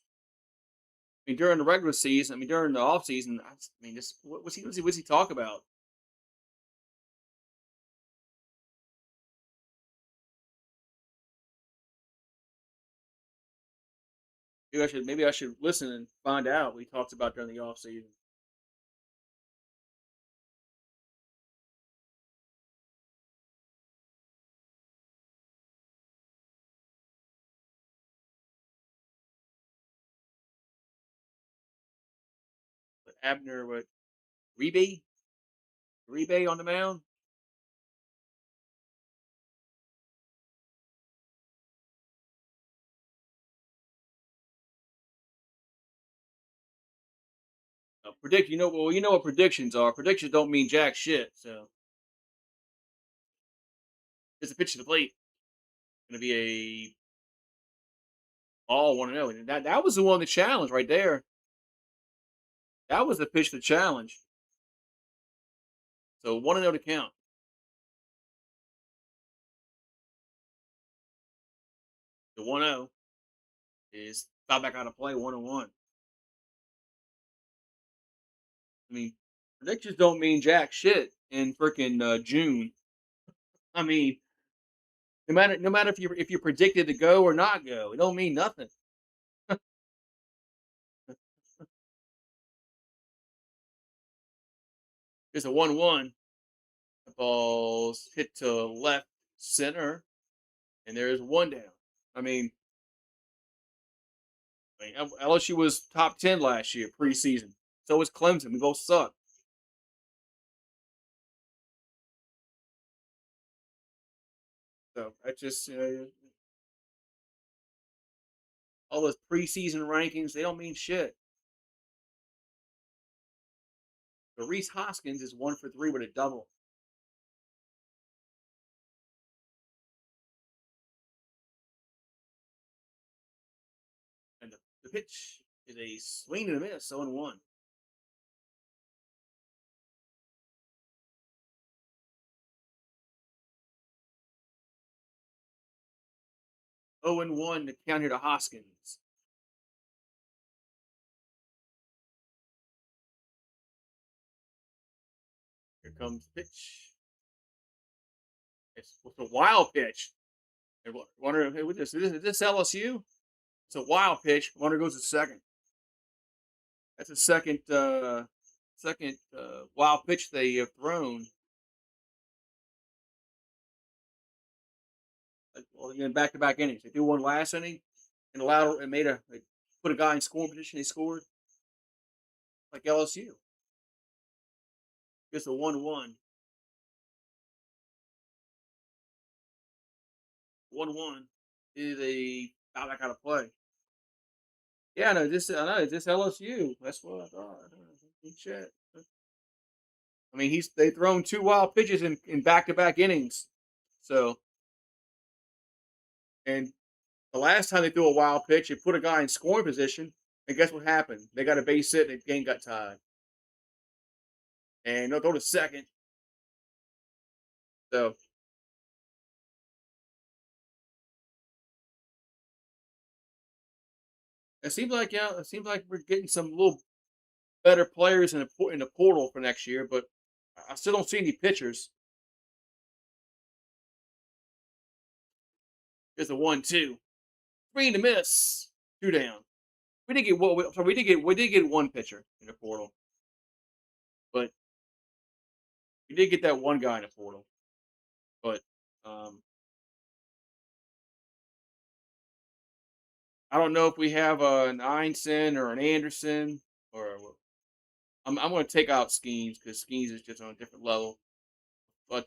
mean, during the regular season, I mean, during the off season, I mean, just what's he talk about? Maybe I should listen and find out what he talks about during the off season. But Abner, what Rebe, Rebe on the mound? Predict. Well, you know what predictions are. Predictions don't mean jack shit. So it's a pitch to the plate. Going to be a ball 1-0. And that was the one, the challenge right there. That was the pitch to challenge. So 1-0 to count. The 1-0 is foul back out of play, 1-1. I mean, predictions don't mean jack shit in freaking June. I mean, no matter if you're predicted to go or not go, it don't mean nothing. It's a 1-1. The ball's hit to left center, and there's one down. I mean, LSU was top 10 last year preseason. So was Clemson. We both suck. So I just all those preseason rankings, they don't mean shit. But Reese Hoskins is 1 for 3 with a double. And the pitch is a swing and a miss, 0-1. Oh and 1 to count here to Hoskins. Here comes the pitch. It's a wild pitch. I wonder, hey, is this LSU? It's a wild pitch. Runner goes to second. That's the second wild pitch they have thrown. Well, in back-to-back innings. They do one last inning and allowed and they put a guy in scoring position. They scored like LSU. Just a 1-1. 1-1 is a foul back out of play. Yeah, no, this LSU. That's what I thought. Shit. I mean, they've thrown two wild pitches in back-to-back innings. So, and the last time they threw a wild pitch, they put a guy in scoring position, and guess what happened? They got a base hit, and the game got tied. And they'll go to second. So, it seems like we're getting some little better players in the portal for next year, but I still don't see any pitchers. There's a 1-2, 3 to miss, 2 down. We did get one pitcher in the portal, but we did get that one guy in the portal. But um, I don't know if we have an Einstein or an Anderson or I'm going to take out Skeens because Skeens is just on a different level.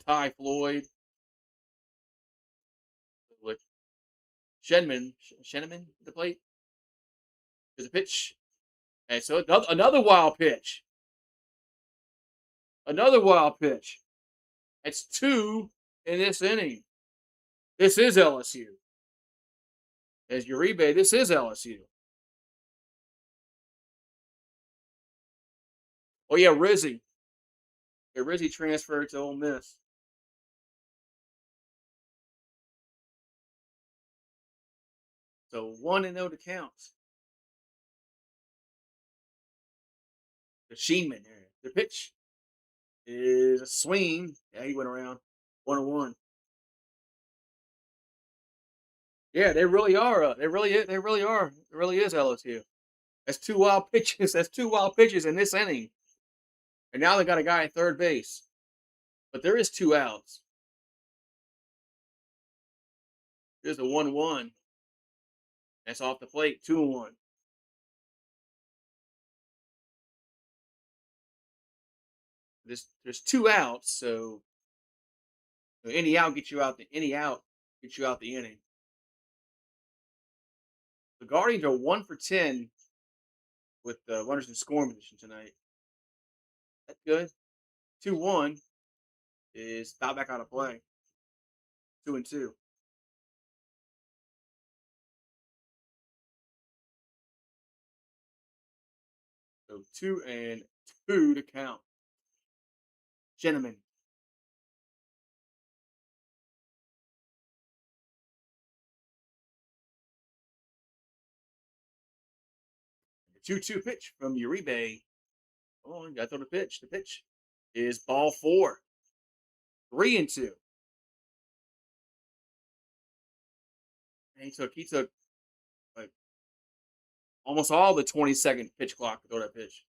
Ty Floyd with Shenman at the plate. There's a pitch. And so another wild pitch. Another wild pitch. It's 2 in this inning. This is LSU. As Uribe, this is LSU. Oh yeah, Rizzy. Yeah, Rizzy transferred to Ole Miss. So 1-0 to count. The Sheenman there. The pitch is a swing. Yeah, he went around 1-1. Yeah, they really are. They really, they really are. It really is LSU. That's two wild pitches. That's two wild pitches in this inning, and now they got a guy at third base. But there is two outs. There's a 1-1. That's off the plate. 2-1. There's two outs, so any out gets you out. Any out gets you out the inning. The Guardians are 1 for 10 with runners in scoring position tonight. That's good. 2-1 is foul back out of play. 2-2. So 2-2 to count. Gentlemen. The 2-2 pitch from Uribe. Oh, you got to throw the pitch. The pitch is ball four. 3-2. And he took like almost all the 20-second pitch clock to throw that pitch.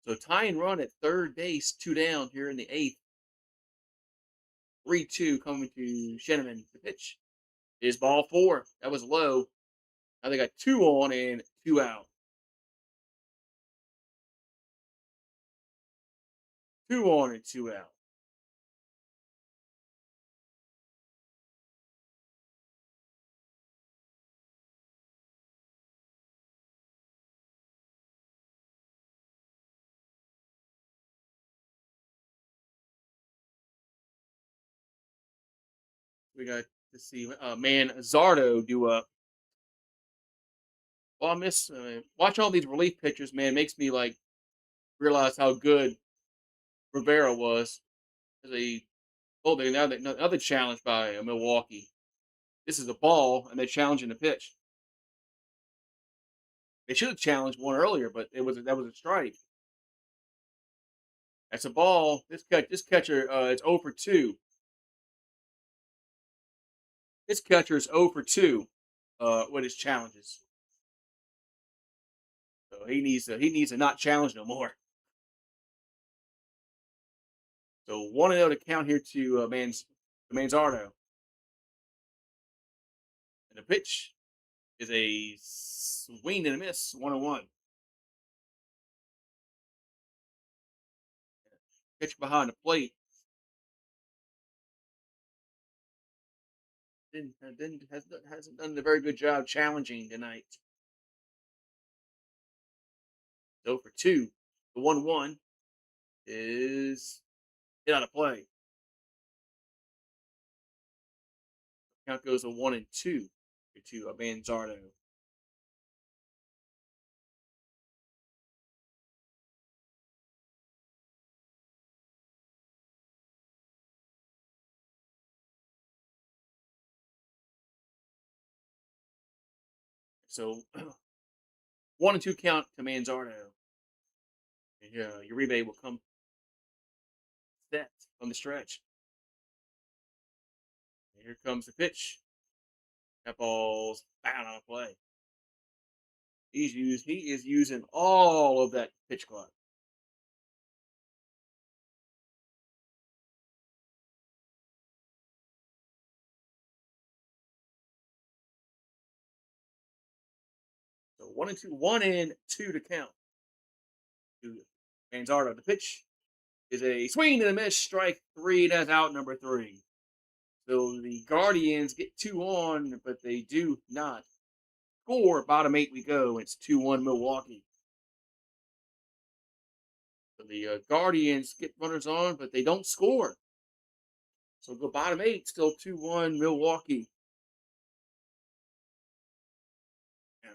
So tying run at third base, two down here in the eighth. 3-2 coming to Sheneman. The pitch is ball four. That was low. Now they got two on and two out. Two on and two out. We got to see man Zardo do up. Well, I miss watch all these relief pitchers. Man, makes me like realize how good Rivera was. As a they now another challenge by Milwaukee. This is a ball, and they're challenging the pitch. They should have challenged one earlier, but that was a strike. That's a ball. This catcher it's 0 for 2. This catcher is 0 for 2 with his challenges. So he needs to not challenge no more. So 1-0 to count here to Manzardo. And the pitch is a swing and a miss, 1-1. Pitch behind the plate. Hasn't done a very good job challenging tonight. 0 for 2. The 1-1 is hit out of play. Count goes to 1-2 to Manzardo. So 1-2 count to Manzardo. Uribe will come set on the stretch. And here comes the pitch. That ball's foul on a play. He is using all of that pitch clock. So 1-2, 1-2 to count. To Manzardo. The pitch is a swing and a miss, strike 3. That's out number 3. So the Guardians get 2 on, but they do not score. Bottom 8 we go. It's 2-1 Milwaukee. So the Guardians get runners on, but they don't score. So go bottom 8, still 2-1 Milwaukee. Yeah,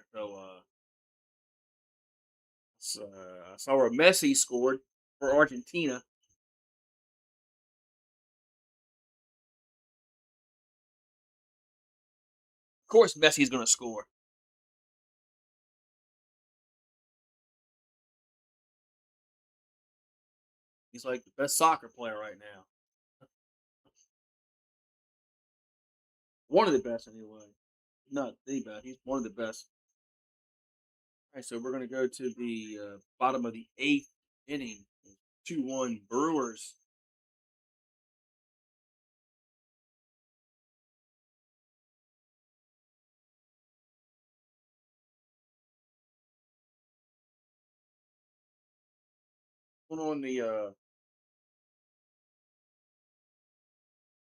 so I saw where Messi scored for Argentina. Of course, Messi's going to score. He's like the best soccer player right now. One of the best, anyway. Not the best. He's one of the best. All right, so we're going to go to the bottom of the eighth inning. 2-1 Brewers. Going on the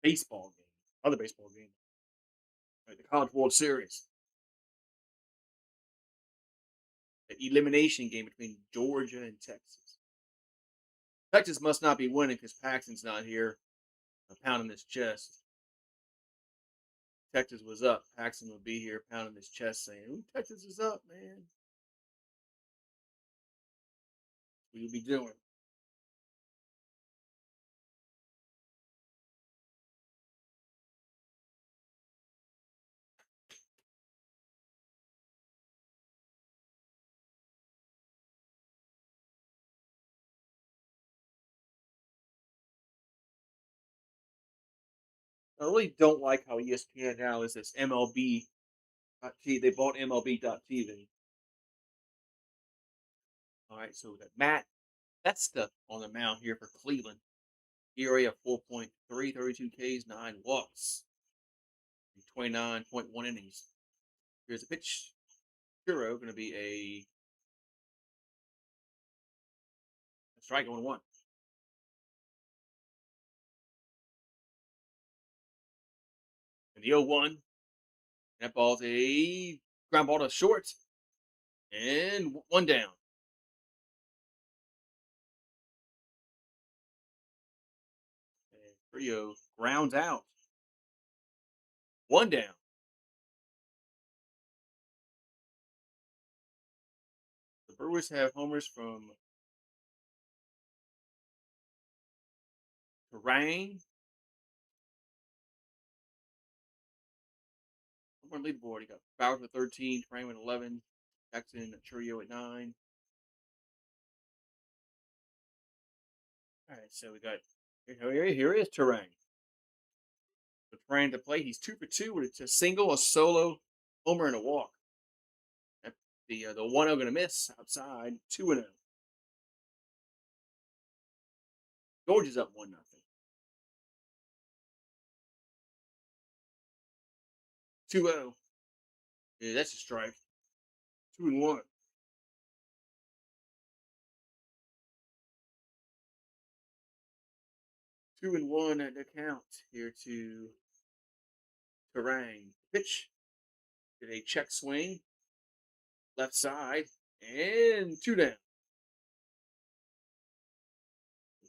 baseball game. Other baseball game. Right, the College World Series. The elimination game between Georgia and Texas. Texas must not be winning because Paxton's not here, pounding his chest. Texas was up. Paxton would be here pounding his chest saying, "Ooh, Texas is up, man. What you be doing?" I really don't like how ESPN now is this MLB. They bought MLB.TV. All right, so that that's the on the mound here for Cleveland. ERA of 4.3, 32 Ks, 9 walks, 29.1 innings. Here's a pitch. Hero going to be a strike on one. And the 0-1. That ball's a ground ball to short. And one down. And Frio grounds out. One down. The Brewers have homers from Terrain. On leaderboard, he got Bowers with 13, Terrain with 11, Jackson Churio at 9. All right, so we got here is Terrain. With Terrain to play, he's 2 for 2 with a single, a solo, homer, and a walk. The 1-0 going to miss outside, 2-0. George is up 1-0. Two 0. Yeah, that's a strike. 2-1. Two and one at the count here to Terrain. Pitch. Did a check swing. Left side. And 2 down.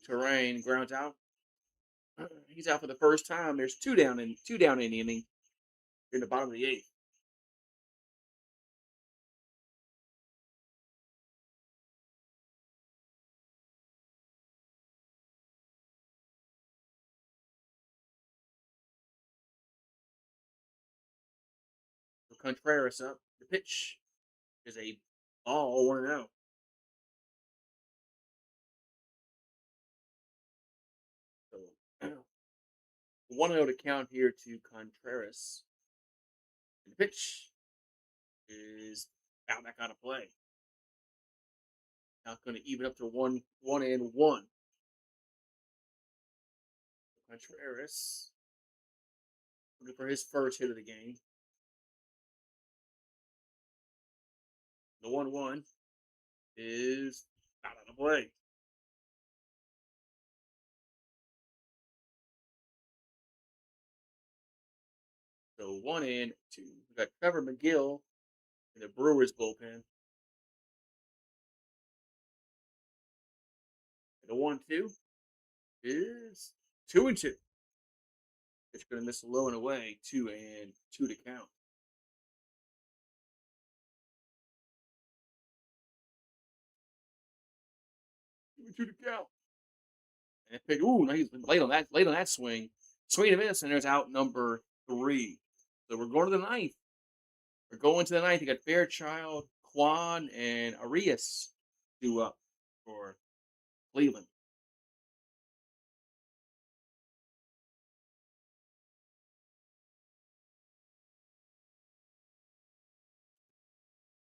Terrain grounds out. He's out for the first time. There's 2 down in the inning. In the bottom of the eighth. Contreras up. The pitch is a ball 1-0. So 1-0 to count here to Contreras. And the pitch is out back out of play. Now it's going to even up to 1-1. Contreras looking for his first hit of the game. The 1-1 is out of the play. So 1-2. We got Trevor McGill in the Brewers bullpen. And the 1-2 is 2-2. It's going to miss low and away. 2-2 to count. 2-2 to count. And pick. Ooh, now he's been late on that swing. Swing and miss, and there's out number 3. So we're going to the ninth. We're going to the ninth. You got Fairchild, Quan, and Arias due up for Cleveland.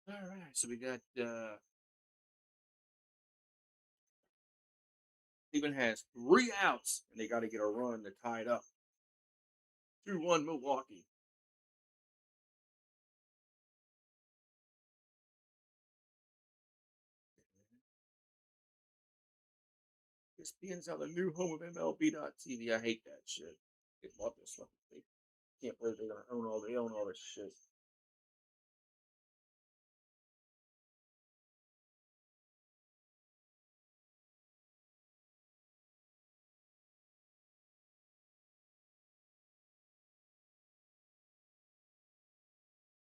All right, so we got Cleveland has 3 outs, and they got to get a run to tie it up. 2-1 Milwaukee. ESPN's out the new home of MLB.TV. I hate that shit. They bought this fucking thing. Can't believe they're gonna own all this shit.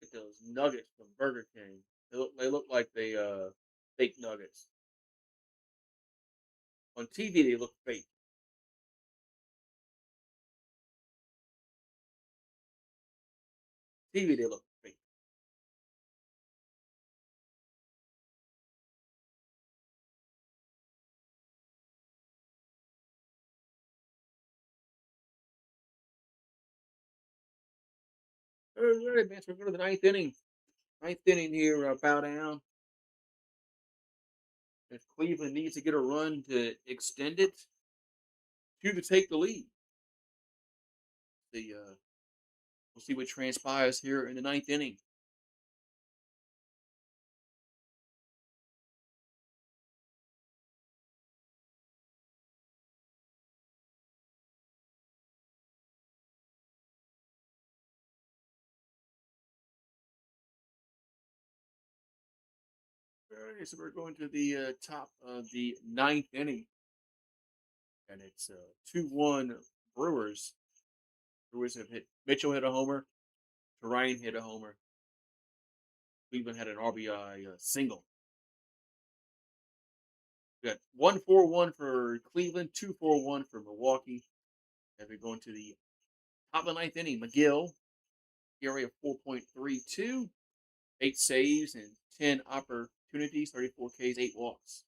Get those nuggets from Burger King. They look like fake nuggets. On TV they look fake. TV they look fake. All right, man. So we're going to the ninth inning. Ninth inning here, bow down. If Cleveland needs to get a run to extend it, to take the lead. We'll see what transpires here in the ninth inning. All right, so we're going to the top of the ninth inning, and it's 2-1 Brewers. Brewers have hit Mitchell hit a homer, Ryan hit a homer. Cleveland had an RBI single. We got 1-4-1 for Cleveland, 2-4-1 for Milwaukee. And we're going to the top of the ninth inning. McGill, ERA of 4.32, 8 saves and 10 opportunities, 34 Ks, 8 walks.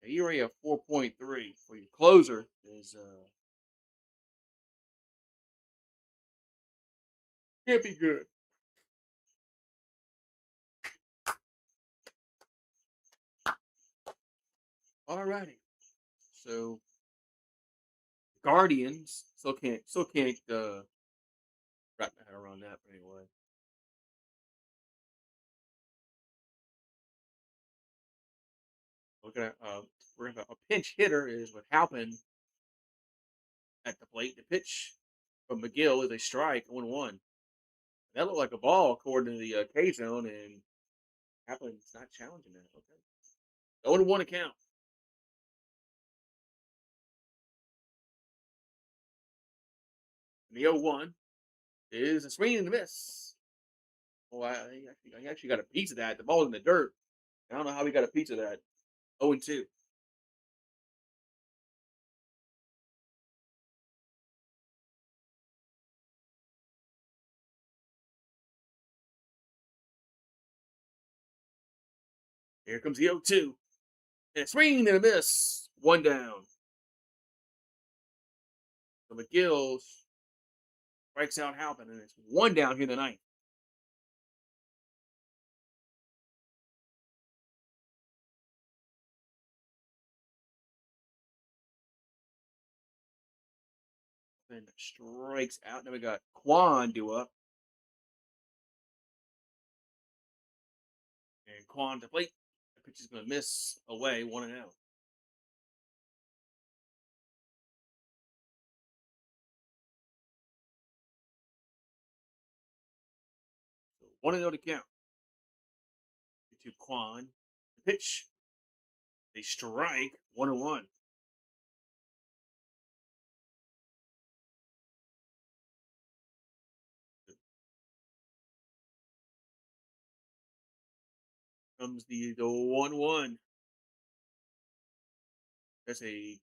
The ERA of 4.3 for your closer is can't be good. All righty. So Guardians still can't wrap my head around that, but anyway. We're gonna have a pinch hitter is what happened at the plate. The pitch from McGill is a strike, 1-1. That looked like a ball according to the K zone, and Kaplan's not challenging that. Okay. 0-1 account. And the 0-1 is a swing and a miss. Oh, I actually got a piece of that. The ball's in the dirt. I don't know how we got a piece of that. 0-2. Here comes the 0-2. And a swing and a miss. 1 down. So McGill strikes out Halpin, and it's 1 down here tonight. And strikes out. Now we got Quan due up. And Quan to plate. The pitch is going to miss away, 1-0. So 1-0 to count. To Quan. The pitch. They strike. 1-1. Comes the 1-1. That's a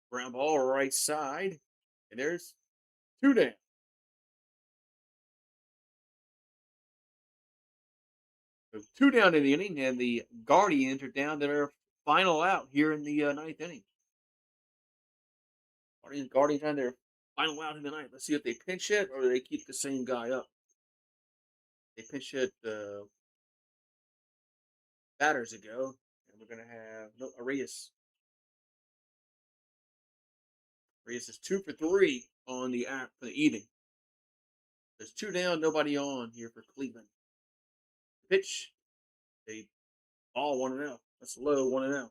ground ball right side. And there's 2 down. So 2 down in the inning, and the Guardians are down to their final out here in the ninth inning. Guardians on their final out in the ninth. Let's see if they pinch hit or do they keep the same guy up. They pinch hit batters ago, and we're gonna have no Arias. Arias is 2 for 3 on the app for the evening. There's 2 down, nobody on here for Cleveland. Pitch, they all 1-0. That's low 1-0.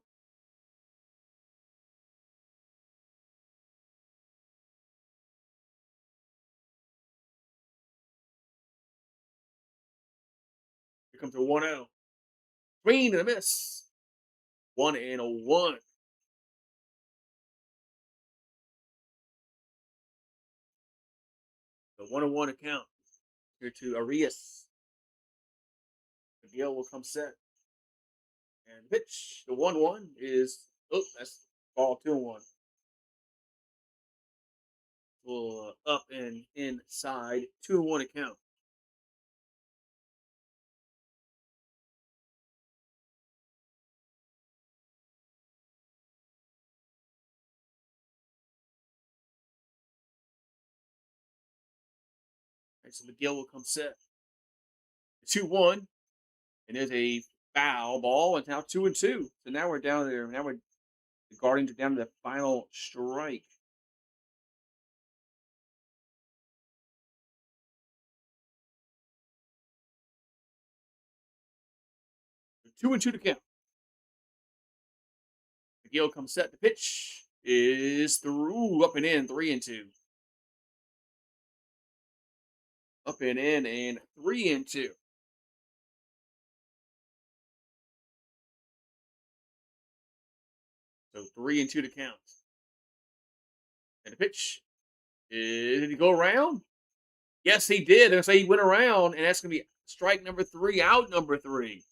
Here comes a 1-0. Swing and a miss. 1-1. The 1-1 account here to Arias. Miguel will come set. And pitch. The 1-1 is, that's ball 2-1. Well, up and inside. 2-1 account. And so Miguel will come set. 2-1. And there's a foul ball. And now 2-2. So now we're down there. Now the Guardians are down to the final strike. So 2-2 to count. Miguel comes set. The pitch is through, up and in, 3-2. Up and in, and 3-2. So 3-2 to count. And the pitch, did he go around? Yes, he did. They're gonna say he went around, and that's gonna be strike number 3, out number 3.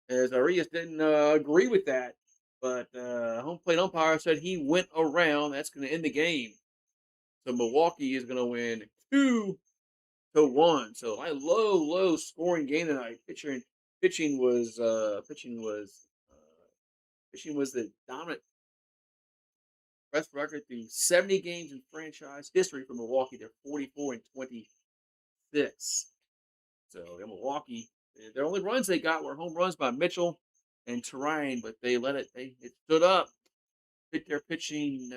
As Arias didn't agree with that, but home plate umpire said he went around. That's gonna end the game. So Milwaukee is gonna win 2-1. So a low scoring game tonight. Pitching was the dominant best record through 70 games in franchise history for Milwaukee. They're 44-26. So Milwaukee, their only runs they got were home runs by Mitchell and Terrain, but they let it. It stood up. Their pitching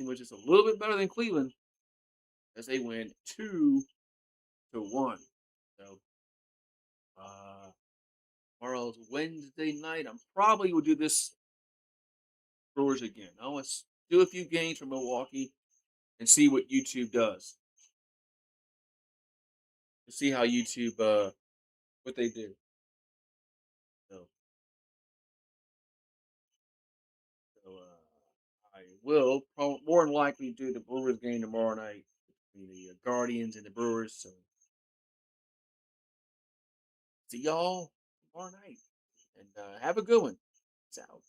was just a little bit better than Cleveland as they win 2-1. So tomorrow's Wednesday night. I'm probably will do this Brewers again. I want to do a few games from Milwaukee and see what YouTube does. To see how YouTube what they do. So, I will more than likely do the Brewers game tomorrow night between the Guardians and the Brewers. So see y'all tomorrow night, and have a good one. Peace out.